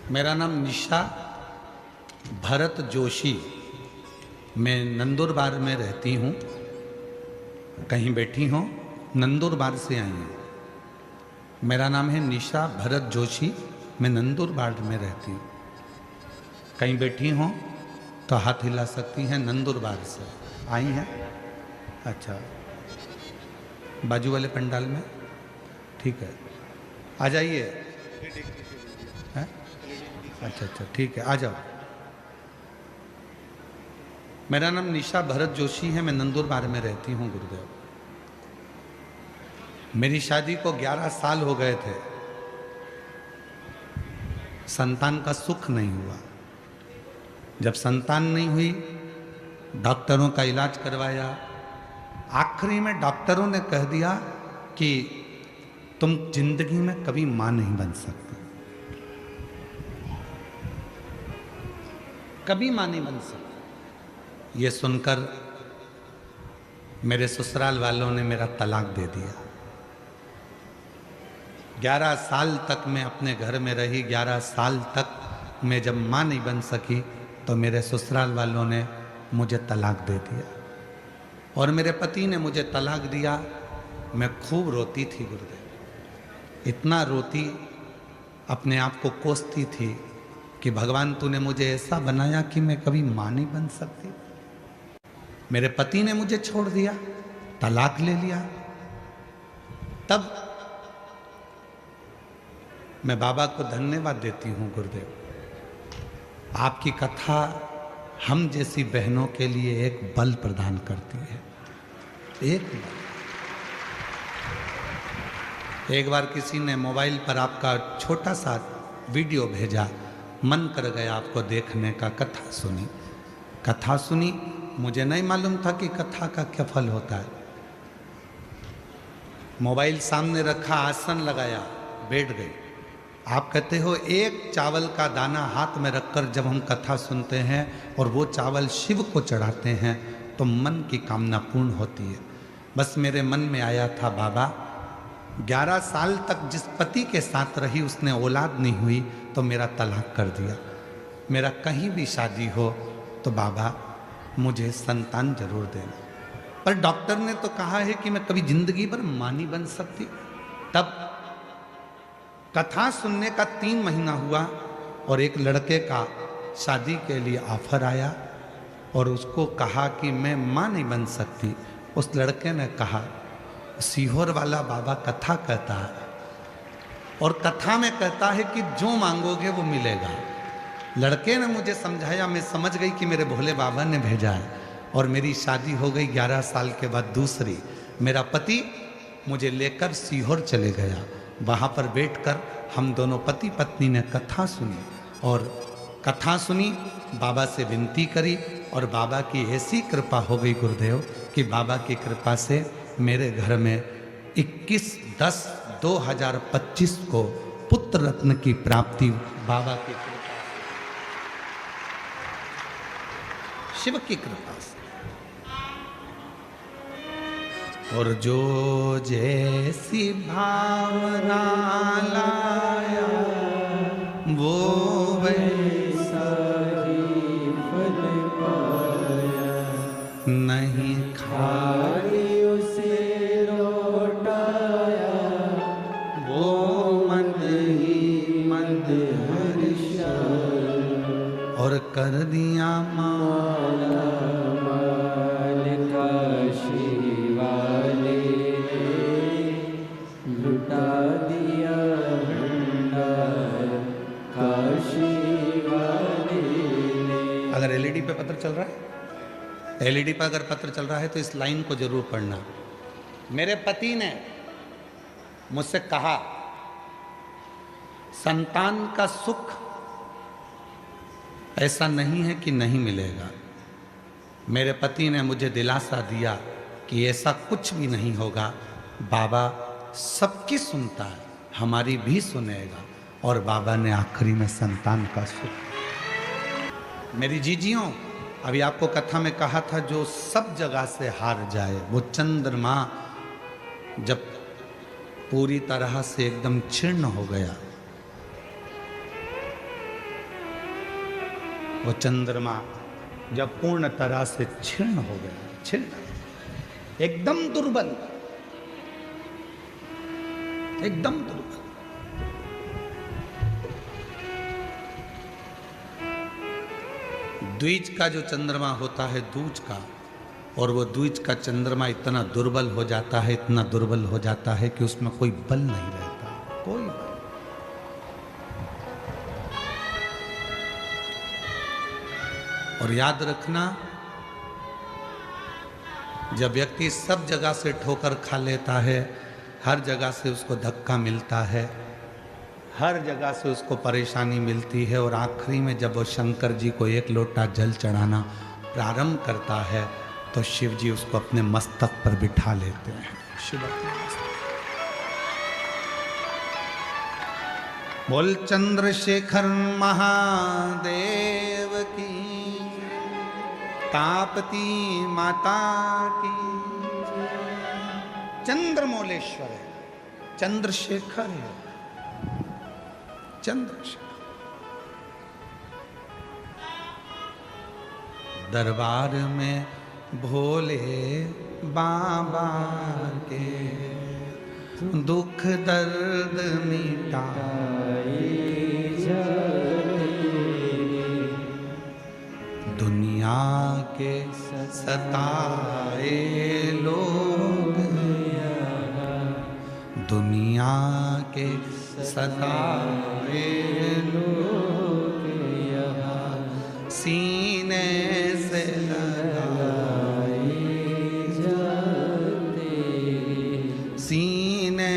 मेरा नाम निशा भरत जोशी, मैं नंदुरबार में रहती हूँ। कहीं बैठी हूँ, नंदुरबार से आई हूँ। मेरा नाम है निशा भरत जोशी, मैं नंदुरबार में रहती हूँ। कहीं बैठी हों तो हाथ हिला सकती हैं। नंदुरबार से आई हैं? अच्छा, बाजू वाले पंडाल में? ठीक है, आ जाइए। हैं? अच्छा अच्छा, ठीक है, आ जाओ। मेरा नाम निशा भरत जोशी है, मैं नंदुरबार में रहती हूँ गुरुदेव। मेरी शादी को 11 साल हो गए थे, संतान का सुख नहीं हुआ। जब संतान नहीं हुई, डॉक्टरों का इलाज करवाया। आखिरी में डॉक्टरों ने कह दिया कि तुम जिंदगी में कभी मां नहीं बन सकते, कभी मां नहीं बन सकते। ये सुनकर मेरे ससुराल वालों ने मेरा तलाक दे दिया। 11 साल तक मैं अपने घर में रही। 11 साल तक मैं जब मां नहीं बन सकी तो मेरे ससुराल वालों ने मुझे तलाक दे दिया और मेरे पति ने मुझे तलाक दिया। मैं खूब रोती थी गुरुदेव, इतना रोती, अपने आप को कोसती थी कि भगवान तूने मुझे ऐसा बनाया कि मैं कभी मां नहीं बन सकती। मेरे पति ने मुझे छोड़ दिया, तलाक ले लिया। तब मैं बाबा को धन्यवाद देती हूँ गुरुदेव, आपकी कथा हम जैसी बहनों के लिए एक बल प्रदान करती है। एक बार किसी ने मोबाइल पर आपका छोटा सा वीडियो भेजा, मन कर गया आपको देखने का। कथा सुनी, मुझे नहीं मालूम था कि कथा का क्या फल होता है। मोबाइल सामने रखा, आसन लगाया, बैठ गई। आप कहते हो एक चावल का दाना हाथ में रखकर जब हम कथा सुनते हैं और वो चावल शिव को चढ़ाते हैं तो मन की कामना पूर्ण होती है। बस मेरे मन में आया था, बाबा 11 साल तक जिस पति के साथ रही उसने औलाद नहीं हुई तो मेरा तलाक कर दिया। मेरा कहीं भी शादी हो तो बाबा मुझे संतान जरूर देना। पर डॉक्टर ने तो कहा है कि मैं कभी जिंदगी भर मां नहीं बन सकती। तब कथा सुनने का 3 महीना हुआ और एक लड़के का शादी के लिए ऑफर आया और उसको कहा कि मैं मां नहीं बन सकती। उस लड़के ने कहा, सीहोर वाला बाबा कथा कहता है और कथा में कहता है कि जो मांगोगे वो मिलेगा। लड़के ने मुझे समझाया, मैं समझ गई कि मेरे भोले बाबा ने भेजा है और मेरी शादी हो गई 11 साल के बाद दूसरी। मेरा पति मुझे लेकर सीहोर चले गया। वहाँ पर बैठकर हम दोनों पति पत्नी ने कथा सुनी और कथा सुनी, बाबा से विनती करी और बाबा की ऐसी कृपा हो गई गुरुदेव कि बाबा की कृपा से मेरे घर में 21/10/2025 को पुत्र रत्न की प्राप्ति बाबा की कृपा, शिव की कृपा से। और जो जैसी भावना लाया वो वैसा ही फल पाया। नहीं खाई उसे लौटाया वो मंद ही मंद हर्षा। और कर दिया माला माल काशी वाले, लुटा दिया भंडार काशी वाले। अगर एलईडी पे पत्र चल रहा है, एलईडी पे अगर पत्र चल रहा है तो इस लाइन को जरूर पढ़ना। मेरे पति ने मुझसे कहा, संतान का सुख ऐसा नहीं है कि नहीं मिलेगा। मेरे पति ने मुझे दिलासा दिया कि ऐसा कुछ भी नहीं होगा, बाबा सबकी सुनता है, हमारी भी सुनेगा। और बाबा ने आखिरी में संतान का सुख। मेरी जीजियों, अभी आपको कथा में कहा था जो सब जगह से हार जाए, वो चंद्रमा जब पूरी तरह से एकदम क्षीण हो गया, वो चंद्रमा जब पूर्ण तरह से क्षीण हो गया, क्षीण, एकदम दुर्बल, एकदम दुर्बल। द्विज का जो चंद्रमा होता है दूज का, और वो द्विज का चंद्रमा इतना दुर्बल हो जाता है, इतना दुर्बल हो जाता है कि उसमें कोई बल नहीं रहता, कोई बल। और याद रखना, जब व्यक्ति सब जगह से ठोकर खा लेता है, हर जगह से उसको धक्का मिलता है, हर जगह से उसको परेशानी मिलती है, और आखिरी में जब वो शंकर जी को एक लोटा जल चढ़ाना प्रारंभ करता है तो शिव जी उसको अपने मस्तक पर बिठा लेते हैं। शिव अपने मस्तक। बोल चंद्रशेखर महादेव की, तापती माता की। चंद्रमौलेश्वर है, चंद्रशेखर है, चंद्रशेखर। दरबार में भोले बाबा के दुख दर्द मिटाए दुनिया के सताए लोग, दुनिया के सताए लोग सीने से लगाए जाते, सीने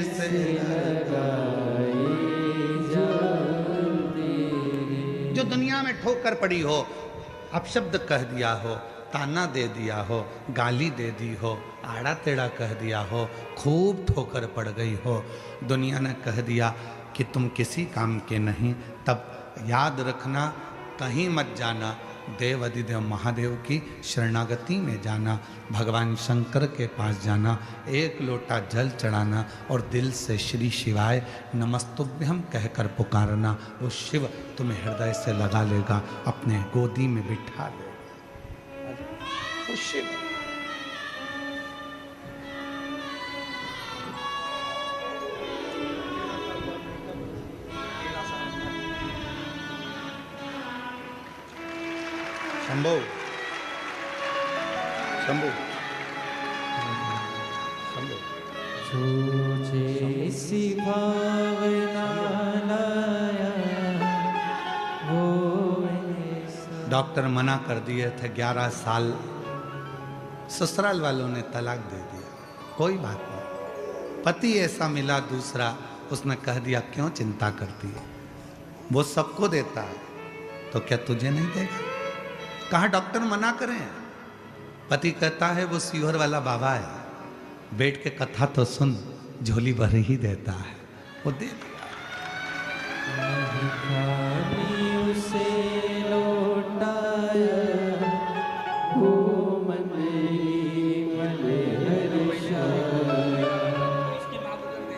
से लगाए जाते। जो दुनिया में ठोकर पड़ी हो, अपशब्द कह दिया हो, ताना दे दिया हो, गाली दे दी हो, आड़ा टेढ़ा कह दिया हो, खूब ठोकर पड़ गई हो, दुनिया ने कह दिया कि तुम किसी काम के नहीं, तब याद रखना, कहीं मत जाना, देव अधिदेव महादेव की शरणागति में जाना, भगवान शंकर के पास जाना, एक लोटा जल चढ़ाना और दिल से श्री शिवाय नमस्तुभ्यम कहकर पुकारना। वो शिव तुम्हें हृदय से लगा लेगा, अपने गोदी में बिठा लेगा। वो शिव शंभो शंभो शंभो।
जैसी भावना लाया वो
डॉक्टर मना कर दिए थे, 11 साल ससुराल वालों ने तलाक दे दिया, कोई बात नहीं। पति ऐसा मिला दूसरा, उसने कह दिया क्यों चिंता करती है, वो सबको देता है तो क्या तुझे नहीं देगा। कहा डॉक्टर मना करें, पति कहता है वो सीहोर वाला बाबा है, बैठ के कथा तो सुन, झोली भर ही देता है, वो दे दिया।
उसे लौटाया वो मन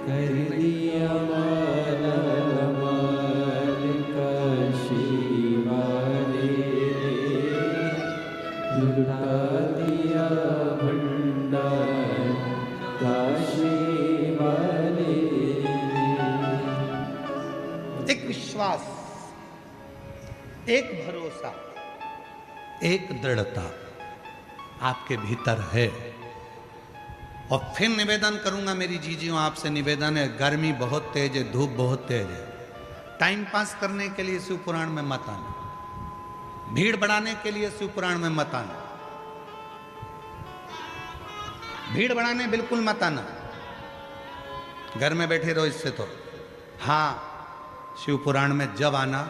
कर दिया माला माल का शिवाले, लुटा दिया भंडार काशी वाले।
एक विश्वास, एक भरोसा, एक दृढ़ता आपके भीतर है। और फिर निवेदन करूंगा मेरी जीजियों, आपसे निवेदन है, गर्मी बहुत तेज है, धूप बहुत तेज है, टाइम पास करने के लिए शिव पुराण में मत आना, भीड़ बढ़ाने के लिए शिव पुराण में मत आना, भीड़ बढ़ाने बिल्कुल मत आना, घर में बैठे रहो इससे। तो हाँ, शिव पुराण में जब आना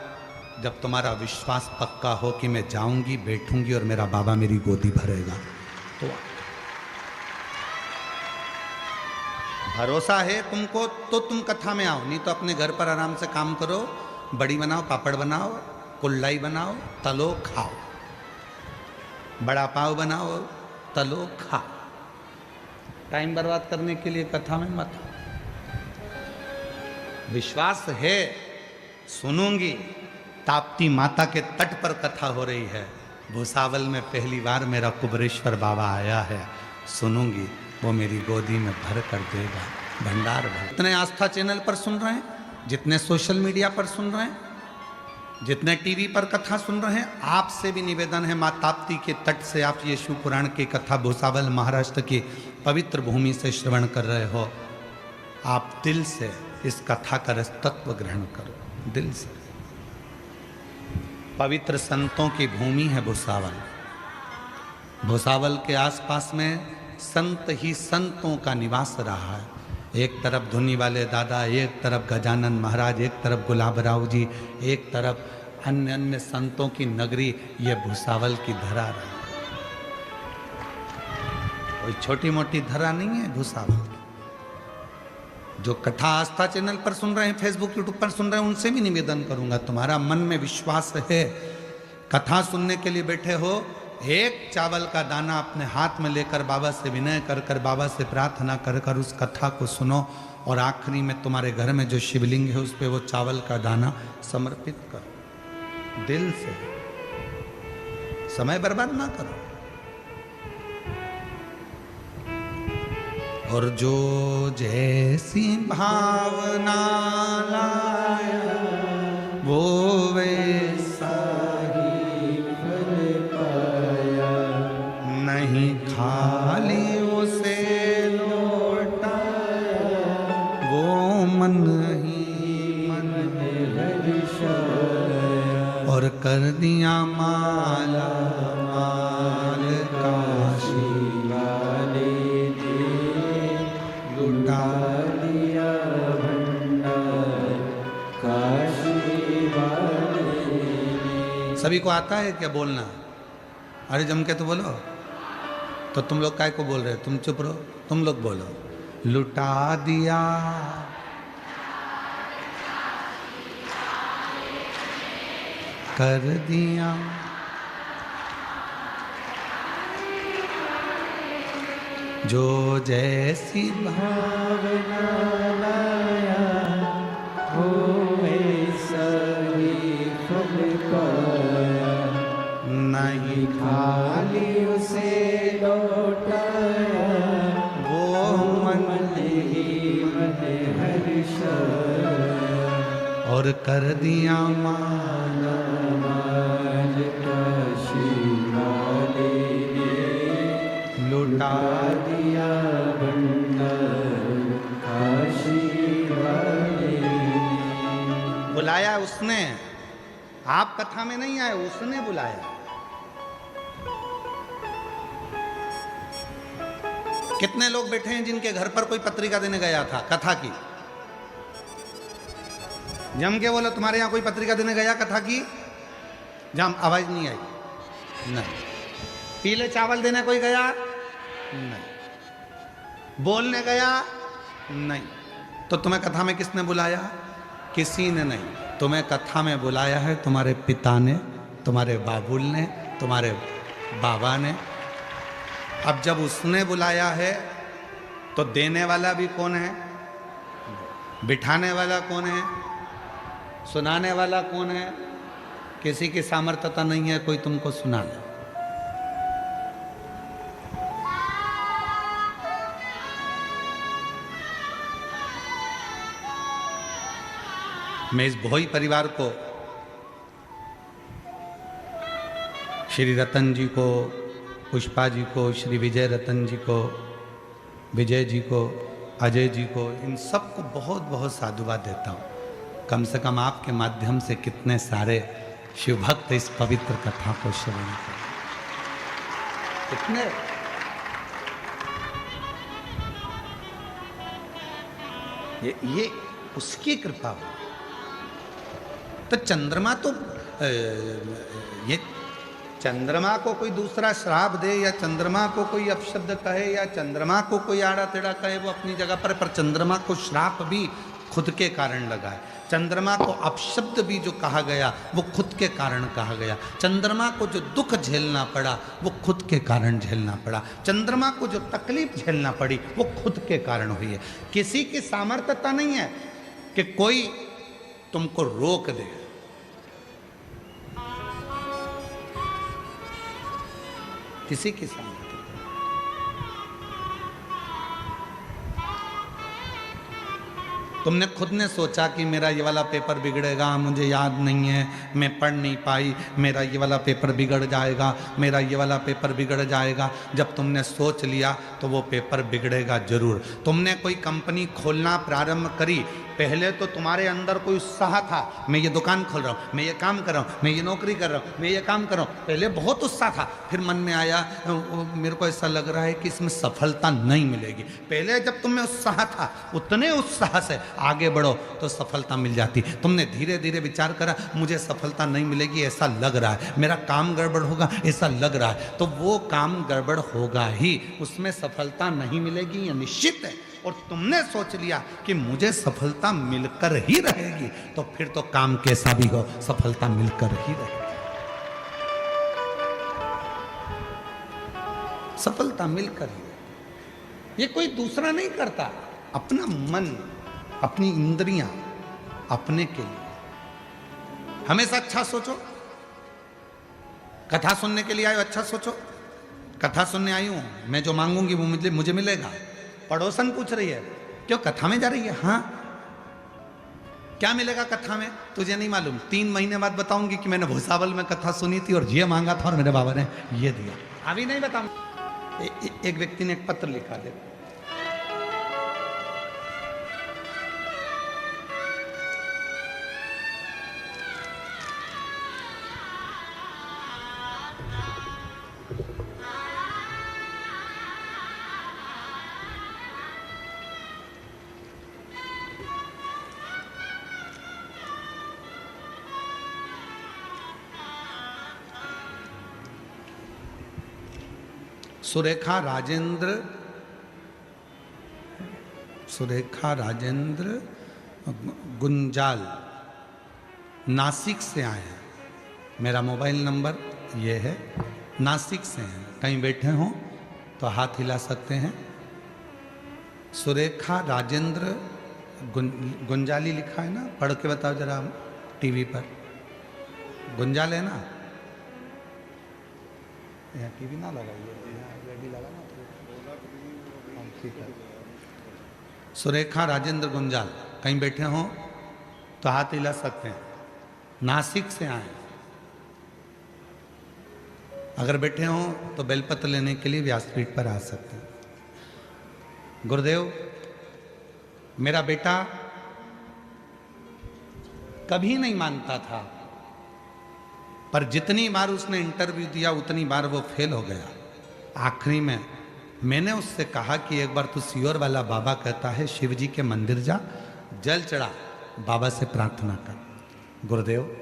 जब तुम्हारा विश्वास पक्का हो कि मैं जाऊंगी, बैठूंगी और मेरा बाबा मेरी गोदी भरेगा, तो भरोसा है तुमको तो तुम कथा में आओ, नहीं तो अपने घर पर आराम से काम करो, बड़ी बनाओ, पापड़ बनाओ, कुल्लाई बनाओ, तलो खाओ, बड़ा पाव बनाओ, तलो खाओ। टाइम बर्बाद करने के लिए कथा में मत आओ। विश्वास है, सुनूंगी, ताप्ती माता के तट पर कथा हो रही है, भूसावल में पहली बार मेरा कुबरेश्वर बाबा आया है, सुनूंगी, वो मेरी गोदी में भर कर देगा। भंडार भर। जितने आस्था चैनल पर सुन रहे हैं, जितने सोशल मीडिया पर सुन रहे हैं, जितने टीवी पर कथा सुन रहे हैं, आपसे भी निवेदन है, माँ ताप्ती के तट से आप ये शिव पुराण की कथा भूसावल महाराष्ट्र की पवित्र भूमि से श्रवण कर रहे हो, आप दिल से इस कथा का रसतत्व ग्रहण करो, दिल से। पवित्र संतों की भूमि है भूसावल। भूसावल के आसपास में संत ही संतों का निवास रहा है। एक तरफ धुनी वाले दादा, एक तरफ गजानन महाराज, एक तरफ गुलाबराव जी, एक तरफ अन्य अन्य संतों की नगरी, ये भूसावल की धरा रही। कोई छोटी मोटी धरा नहीं है भूसावल की। जो कथा आस्था चैनल पर सुन रहे हैं, फेसबुक यूट्यूब पर सुन रहे हैं, उनसे भी निवेदन करूंगा, तुम्हारा मन में विश्वास है, कथा सुनने के लिए बैठे हो, एक चावल का दाना अपने हाथ में लेकर बाबा से विनय कर कर, बाबा से प्रार्थना कर कर उस कथा को सुनो, और आखिरी में तुम्हारे घर में जो शिवलिंग है उस पे वो चावल का दाना समर्पित करो, दिल से। समय बर्बाद ना करो। और जो जैसी भावना लाया वो वैसा
ही फल पाया,
नहीं खाली उसे
लौटाया,
वो मन ही मन
हर्षाया,
और कर दिया माला माल काशी
वाले लुटा दिया भंडार काशी वाले।
सभी को आता है क्या बोलना? अरे जम के तो बोलो। तो तुम लोग काय को बोल रहे हो? तुम चुप रहो, तुम लोग बोलो। लुटा दिया कर दिया जो जैसी
भावना लाया हो ऐसा ही फल पाया,
नहीं
खाली उसे लौटाया,
वो
मन ही मन हर्षाया,
और कर दिया
माला माल काशी वाले ने
लुटा
दिया भंडार काशी वाले ने।
बुलाया उसने, आप कथा में नहीं आए, उसने बुलाया। कितने लोग बैठे हैं जिनके घर पर कोई पत्रिका देने गया था कथा की? जम के बोलो, तुम्हारे यहां कोई पत्रिका देने गया कथा की? जम आवाज नहीं आई? नहीं। पीले चावल देने कोई गया? नहीं। बोलने गया? नहीं। तो तुम्हें कथा में किसने बुलाया? किसी ने नहीं। तुम्हें कथा में बुलाया है तुम्हारे पिता ने, तुम्हारे बाबुल ने, तुम्हारे बाबा ने। अब जब उसने बुलाया है तो देने वाला भी कौन है? बिठाने वाला कौन है? सुनाने वाला कौन है? किसी की सामर्थ्यता नहीं है कोई तुमको सुना ले। मैं इस भोई परिवार को, श्री रतन जी को, पुष्पा जी को, श्री विजय रतन जी को, विजय जी को, अजय जी को, इन सबको बहुत बहुत साधुवाद देता हूँ। कम से कम आपके माध्यम से कितने सारे शिव भक्त इस पवित्र कथा को श्रवण करें। कितने ये उसकी कृपा हो। तो चंद्रमा तो ये चंद्रमा को कोई दूसरा श्राप दे या चंद्रमा को कोई अपशब्द कहे या चंद्रमा को कोई आड़ा टेढ़ा कहे, वो अपनी जगह पर चंद्रमा को श्राप भी खुद के कारण लगा है। चंद्रमा को अपशब्द भी जो कहा गया वो खुद के कारण कहा गया। चंद्रमा को जो दुख झेलना पड़ा वो खुद के कारण झेलना पड़ा। चंद्रमा को जो तकलीफ झेलना पड़ी वो खुद के कारण हुई है। किसी की सामर्थ्यता नहीं है कि कोई तुमको रोक दे। किसी की सामर्थ्य। तुमने खुद ने सोचा कि मेरा ये वाला पेपर बिगड़ेगा, मुझे याद नहीं है, मैं पढ़ नहीं पाई, मेरा ये वाला पेपर बिगड़ जाएगा, मेरा ये वाला पेपर बिगड़ जाएगा। जब तुमने सोच लिया तो वो पेपर बिगड़ेगा जरूर। तुमने कोई कंपनी खोलना प्रारंभ करी, पहले तो तुम्हारे अंदर कोई उत्साह था, मैं ये दुकान खोल रहा हूँ, मैं ये काम कर रहा हूँ, मैं ये नौकरी कर रहा हूँ, मैं ये काम कर रहा हूँ, पहले बहुत उत्साह था। फिर मन में आया मेरे को ऐसा लग रहा है कि इसमें सफलता नहीं मिलेगी। पहले जब तुम्हें उत्साह था, उतने उत्साह से आगे बढ़ो तो सफलता मिल जाती। तुमने धीरे धीरे विचार करा मुझे सफलता नहीं मिलेगी, ऐसा लग रहा है, मेरा काम गड़बड़ होगा ऐसा लग रहा है, तो वो काम गड़बड़ होगा ही, उसमें सफलता नहीं मिलेगी, ये निश्चित है। और तुमने सोच लिया कि मुझे सफलता मिलकर ही रहेगी, तो फिर तो काम कैसा भी हो सफलता मिलकर ही रहेगी। सफलता मिलकर ही, ये कोई दूसरा नहीं करता, अपना मन, अपनी इंद्रियां, अपने के लिए। हमेशा अच्छा सोचो। कथा सुनने के लिए आयो, अच्छा सोचो। कथा सुनने आई हूं, मैं जो मांगूंगी वो मुझे मिलेगा। पड़ोसन पूछ रही है क्यों कथा में जा रही है? हाँ, क्या मिलेगा कथा में? तुझे नहीं मालूम, 3 महीने बाद बताऊंगी कि मैंने भूसावल में कथा सुनी थी और ये मांगा था और मेरे बाबा ने ये दिया। अभी नहीं बताऊंगा। एक व्यक्ति ने एक पत्र लिखा, देखो, सुरेखा राजेंद्र गुंजाल नासिक से आए हैं। मेरा मोबाइल नंबर ये है, नासिक से हैं, कहीं बैठे हों तो हाथ हिला सकते हैं। सुरेखा राजेंद्र गुंजाली लिखा है ना, पढ़ के बताओ जरा टीवी पर। गुंजाल है ना? यहाँ टीवी ना लगाइए, रेडी लगा ना, ठीक है। सुरेखा राजेंद्र गुंजाल कहीं बैठे हों तो हाथ हिला सकते हैं, नासिक से आए। अगर बैठे हों तो बेलपत्र लेने के लिए व्यासपीठ पर आ सकते हैं। गुरुदेव, मेरा बेटा कभी नहीं मानता था, पर जितनी बार उसने इंटरव्यू दिया उतनी बार वो फेल हो गया। आखिरी में मैंने उससे कहा कि एक बार तू सियोर वाला बाबा कहता है शिव जी के मंदिर जा, जल चढ़ा, बाबा से प्रार्थना कर। गुरुदेव,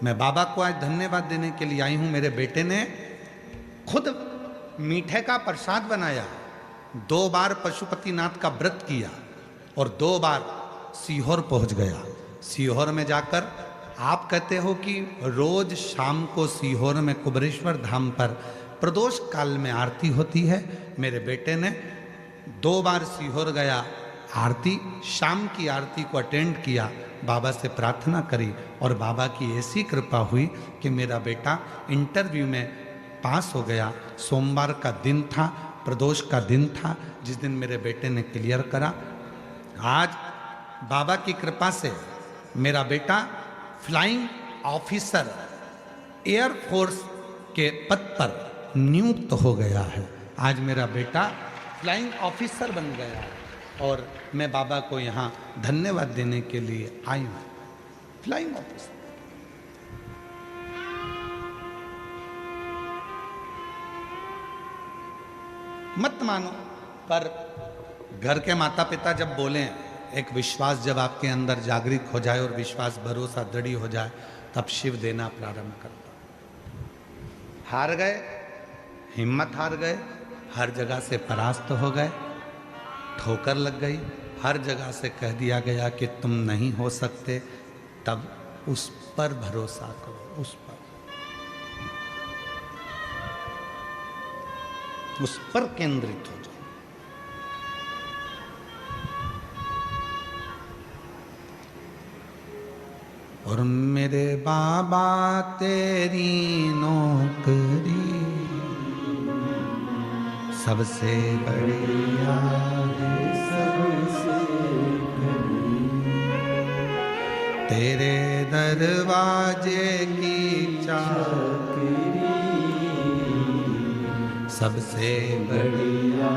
मैं बाबा को आज धन्यवाद देने के लिए आई हूँ। मेरे बेटे ने खुद मीठे का प्रसाद बनाया, 2 बार पशुपतिनाथ का व्रत किया और 2 बार सीहोर पहुँच गया। सीहोर में जाकर आप कहते हो कि रोज शाम को सीहोर में कुबरेश्वर धाम पर प्रदोष काल में आरती होती है। मेरे बेटे ने 2 बार सीहोर गया, आरती, शाम की आरती को अटेंड किया, बाबा से प्रार्थना करी और बाबा की ऐसी कृपा हुई कि मेरा बेटा इंटरव्यू में पास हो गया। सोमवार का दिन था, प्रदोष का दिन था, जिस दिन मेरे बेटे ने क्लियर करा। आज बाबा की कृपा से मेरा बेटा फ्लाइंग ऑफिसर एयरफोर्स के पद पर नियुक्त हो गया है। आज मेरा बेटा फ्लाइंग ऑफिसर बन गया है और मैं बाबा को यहाँ धन्यवाद देने के लिए आई हूँ। फ्लाइंग ऑफिसर, मत मानो, पर घर के माता पिता जब बोलें, एक विश्वास जब आपके अंदर जागृत हो जाए और विश्वास भरोसा दृढ़ हो जाए, तब शिव देना प्रारंभ करता। हार गए, हिम्मत हार गए, हर जगह से परास्त हो गए, ठोकर लग गई, हर जगह से कह दिया गया कि तुम नहीं हो सकते, तब उस पर भरोसा करो, उस पर केंद्रित हो जाओ। और मेरे बाबा तेरी नौकरी सबसे बढ़िया है,
सबसे बढ़िया
तेरे दरवाजे की चाकरी सबसे
बढ़िया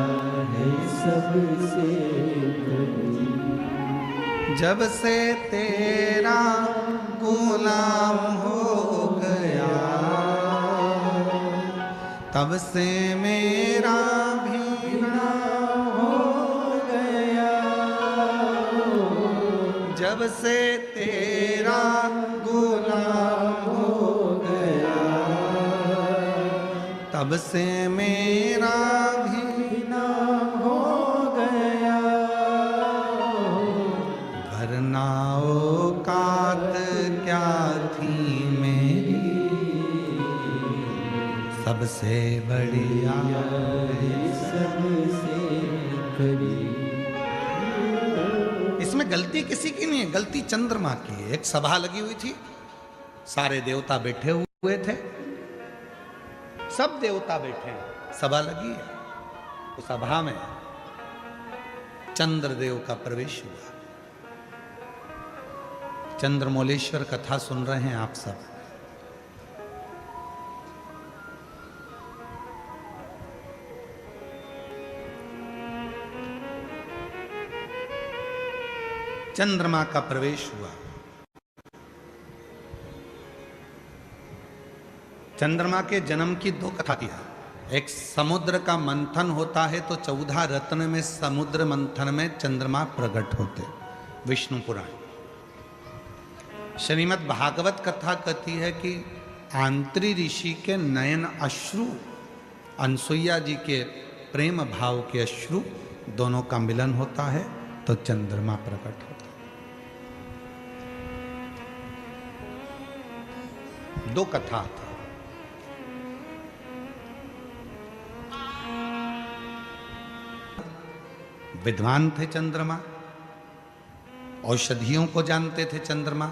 है सबसे बड़ी।
जब से तेरा गुलाम हो गया तब से मेरा भी नाम हो गया। जब से तेरा गुलाम हो गया तब से मेरा भी नाम हो गया। वरना औकात क्या थी मेरी सबसे बढ़िया
सबसे बड़ी।
इसमें गलती किसी की नहीं है, गलती चंद्रमा की है। एक सभा लगी हुई थी, सारे देवता बैठे हुए थे, सब देवता बैठे हैं, सभा लगी है। तो सभा में चंद्रदेव का प्रवेश हुआ। चंद्रमौलेश्वर कथा सुन रहे हैं आप सब। चंद्रमा का प्रवेश हुआ। चंद्रमा के जन्म की दो कथा की है। एक समुद्र का मंथन होता है तो 14 रत्न में समुद्र मंथन में चंद्रमा प्रकट होते, विष्णु पुराण। श्रीमद् भागवत कथा कहती है कि आंत्री ऋषि के नयन अश्रु, अनसुईया जी के प्रेम भाव के अश्रु दोनों का मिलन होता है तो चंद्रमा प्रकट होता है। दो कथा थी। विद्वान थे चंद्रमा, औषधियों को जानते थे चंद्रमा,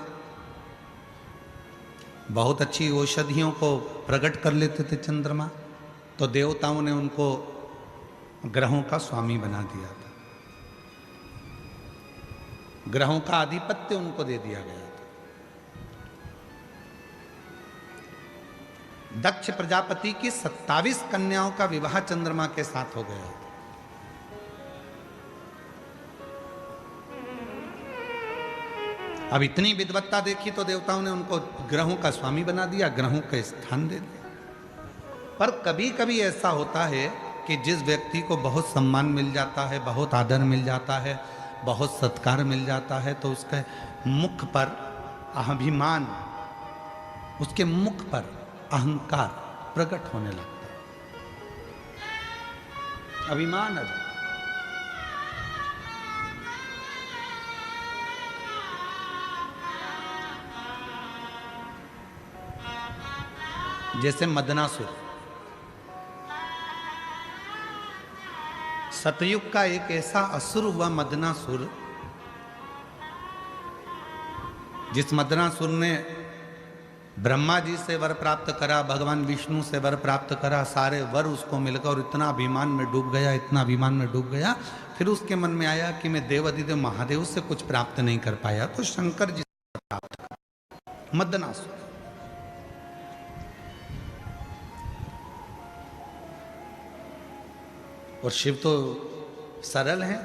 बहुत अच्छी औषधियों को प्रकट कर लेते थे चंद्रमा। तो देवताओं ने उनको ग्रहों का स्वामी बना दिया था, ग्रहों का आधिपत्य उनको दे दिया गया था। दक्ष प्रजापति की 27 कन्याओं का विवाह चंद्रमा के साथ हो गया। अब इतनी विद्वत्ता देखी तो देवताओं ने उनको ग्रहों का स्वामी बना दिया, ग्रहों का स्थान दे दिया। पर कभी कभी ऐसा होता है कि जिस व्यक्ति को बहुत सम्मान मिल जाता है, बहुत आदर मिल जाता है, बहुत सत्कार मिल जाता है, तो उसके मुख पर अभिमान, उसके मुख पर अहंकार प्रकट होने लगता है। अभिमान है। जैसे मदनासुर, सतयुग का एक ऐसा असुर हुआ मदनासुर, जिस मदनासुर ने ब्रह्मा जी से वर प्राप्त करा, भगवान विष्णु से वर प्राप्त करा, सारे वर उसको मिलकर, और इतना अभिमान में डूब गया, इतना अभिमान में डूब गया। फिर उसके मन में आया कि मैं देवाधिदेव महादेव से कुछ प्राप्त नहीं कर पाया, तो शंकर जी से प्राप्त कर। मदनासुर और शिव तो सरल हैं।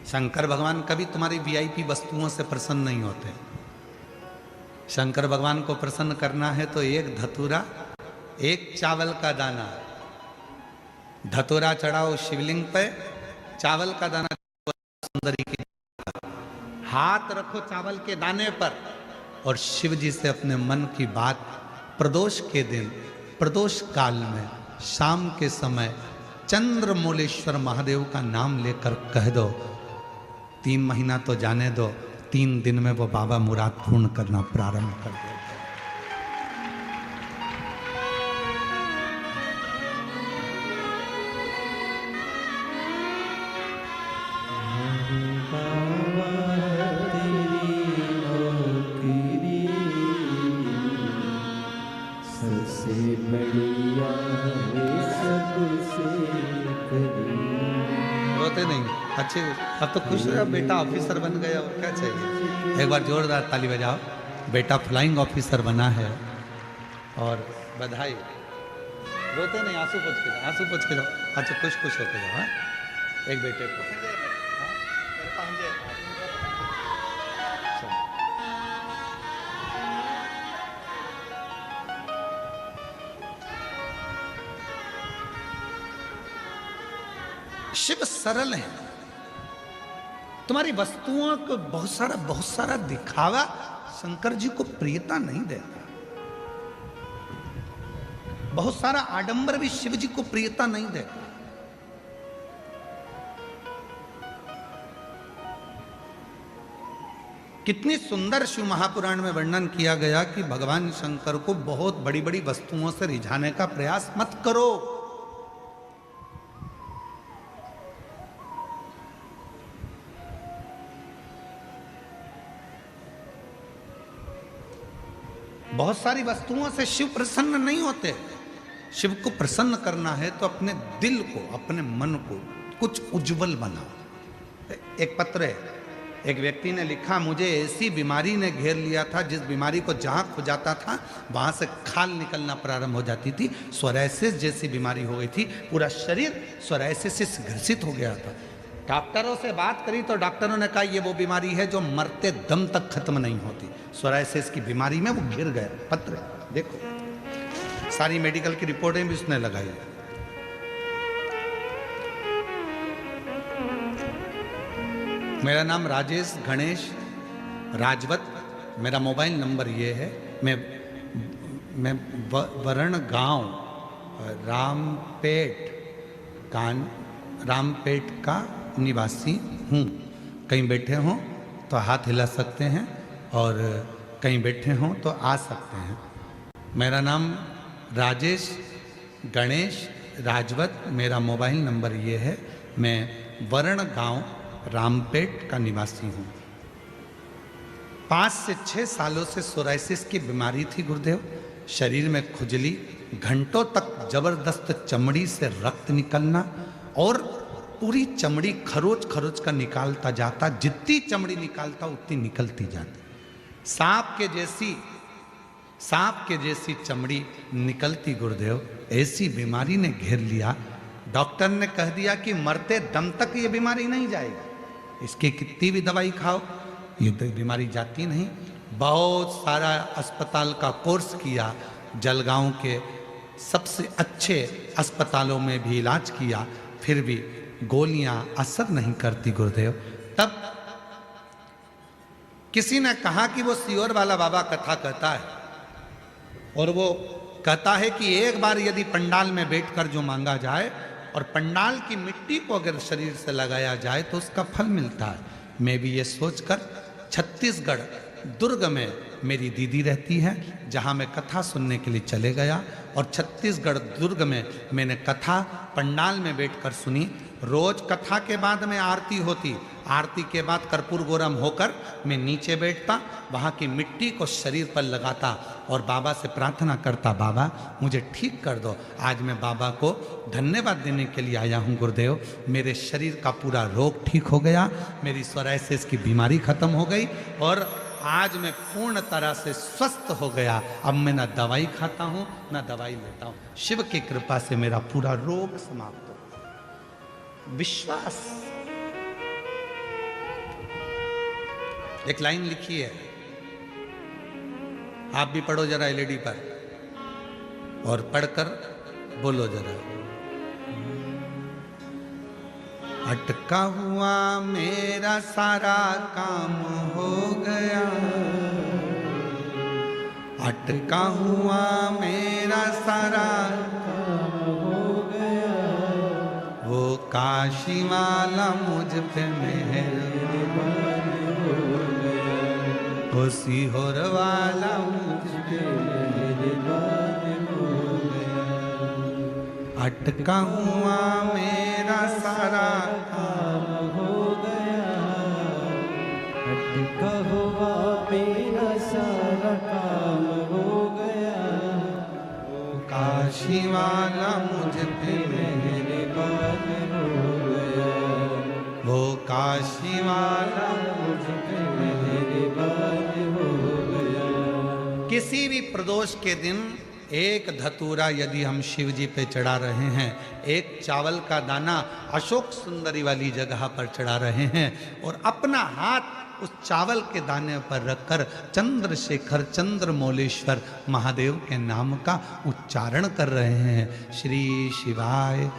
शंकर भगवान कभी तुम्हारी वीआईपी वस्तुओं से प्रसन्न नहीं होते। शंकर भगवान को प्रसन्न करना है तो एक धतूरा, एक चावल का दाना, धतूरा चढ़ाओ शिवलिंग पे, चावल का दाना सुंदरी की, हाथ रखो चावल के दाने पर और शिव जी से अपने मन की बात प्रदोष के दिन, प्रदोष काल में, शाम के समय चंद्रमौलेश्वर महादेव का नाम लेकर कह दो। 3 महीना तो जाने दो, 3 दिन में वो बाबा मुराद पूर्ण करना प्रारंभ कर देगा।
सबसे बढ़िया है सबसे करीब।
रोते नहीं, अच्छे। अब तो खुश रहो, बेटा ऑफिसर बन गया, और क्या चाहिए। एक बार जोरदार ताली बजाओ। बेटा फ्लाइंग ऑफिसर बना है, और बधाई। रोते नहीं, आंसू पोंछ के जाओ, आंसू पोंछ के जाओ। अच्छा, खुश खुश होते जाओ। हाँ? एक बेटे को शिव सरल है। तुम्हारी वस्तुओं को बहुत सारा दिखावा शंकर जी को प्रियता नहीं देता। बहुत सारा आडंबर भी शिव जी को प्रियता नहीं देता। कितनी सुंदर शिव महापुराण में वर्णन किया गया कि भगवान शंकर को बहुत बड़ी बड़ी वस्तुओं से रिझाने का प्रयास मत करो। बहुत सारी वस्तुओं से शिव प्रसन्न नहीं होते। शिव को प्रसन्न करना है तो अपने दिल को, अपने मन को कुछ उज्जवल बनाओ। एक पत्र है, एक व्यक्ति ने लिखा, मुझे ऐसी बीमारी ने घेर लिया था जिस बीमारी को जहां खुजाता था वहां से खाल निकलना प्रारंभ हो जाती थी। सोरायसिस जैसी बीमारी हो गई थी, पूरा शरीर सोरायसिस से ग्रसित हो गया था। डॉक्टरों से बात करी तो डॉक्टरों ने कहा ये वो बीमारी है जो मरते दम तक खत्म नहीं होती। सोरायसिस की बीमारी में वो घिर गए। पत्र देखो, सारी मेडिकल की रिपोर्टें भी उसने लगाई। मेरा नाम राजेश गणेश राजवत, मेरा मोबाइल नंबर ये है। मैं वरण गांव रामपेट का निवासी हूँ। कहीं बैठे हों तो हाथ हिला सकते हैं, और कहीं बैठे हों तो आ सकते हैं। मेरा नाम राजेश गणेश राजवत, मेरा मोबाइल नंबर ये है। मैं वरण गांव रामपेट का निवासी हूँ। 5 से 6 सालों से सोरायसिस की बीमारी थी गुरुदेव। शरीर में खुजली, घंटों तक जबरदस्त चमड़ी से रक्त निकलना, और पूरी चमड़ी खरोच खरोच का निकालता जाता। जितनी चमड़ी निकालता उतनी निकलती जाती। सांप के जैसी चमड़ी निकलती गुरुदेव। ऐसी बीमारी ने घेर लिया। डॉक्टर ने कह दिया कि मरते दम तक ये बीमारी नहीं जाएगी, इसकी कितनी भी दवाई खाओ ये बीमारी जाती नहीं। बहुत सारा अस्पताल का कोर्स किया, जलगांव के सबसे अच्छे अस्पतालों में भी इलाज किया, फिर भी गोलियां असर नहीं करती गुरुदेव। तब किसी ने कहा कि वो सियोर वाला बाबा कथा कहता है, और वो कहता है कि एक बार यदि पंडाल में बैठकर जो मांगा जाए और पंडाल की मिट्टी को अगर शरीर से लगाया जाए तो उसका फल मिलता है। मैं भी ये सोचकर छत्तीसगढ़ दुर्ग में मेरी दीदी रहती है, जहाँ मैं कथा सुनने के लिए चले गया, और छत्तीसगढ़ दुर्ग में मैंने कथा पंडाल में बैठकर सुनी। रोज कथा के बाद में आरती होती, आरती के बाद कर्पूर गौरम होकर मैं नीचे बैठता, वहाँ की मिट्टी को शरीर पर लगाता और बाबा से प्रार्थना करता, बाबा मुझे ठीक कर दो। आज मैं बाबा को धन्यवाद देने के लिए आया हूँ गुरुदेव। मेरे शरीर का पूरा रोग ठीक हो गया, मेरी सोरायसिस की बीमारी खत्म हो गई, और आज मैं पूर्ण तरह से स्वस्थ हो गया। अब मैं ना दवाई खाता हूँ ना दवाई लेता हूँ। शिव की कृपा से मेरा पूरा रोग समाप्त हो। विश्वास। एक लाइन लिखी है, आप भी पढ़ो जरा एलईडी पर, और पढ़कर बोलो जरा। अटका हुआ मेरा सारा काम हो गया, अटका हुआ मेरा सारा
काम हो गया,
वो काशी वाला मुझ पे मेहरबान
हो गया,
वो सीहोर वाला मुझ पे
मेहरबान हो गया।
अटका हुआ मेरा सारा
काम हो गया, अटका हुआ मेरा सारा काम हो गया,
काशी काशी वाला मुझ पे
मेहरबान हो गया,
वो काशी वाला
मुझ पे मेहरबान हो गया।
किसी भी प्रदोष के दिन एक धतूरा यदि हम शिव जी पे चढ़ा रहे हैं, एक चावल का दाना अशोक सुंदरी वाली जगह पर चढ़ा रहे हैं और अपना हाथ उस चावल के दाने पर रखकर चंद्रशेखर चंद्रमौलेश्वर महादेव के नाम का उच्चारण कर रहे हैं। श्री शिवाय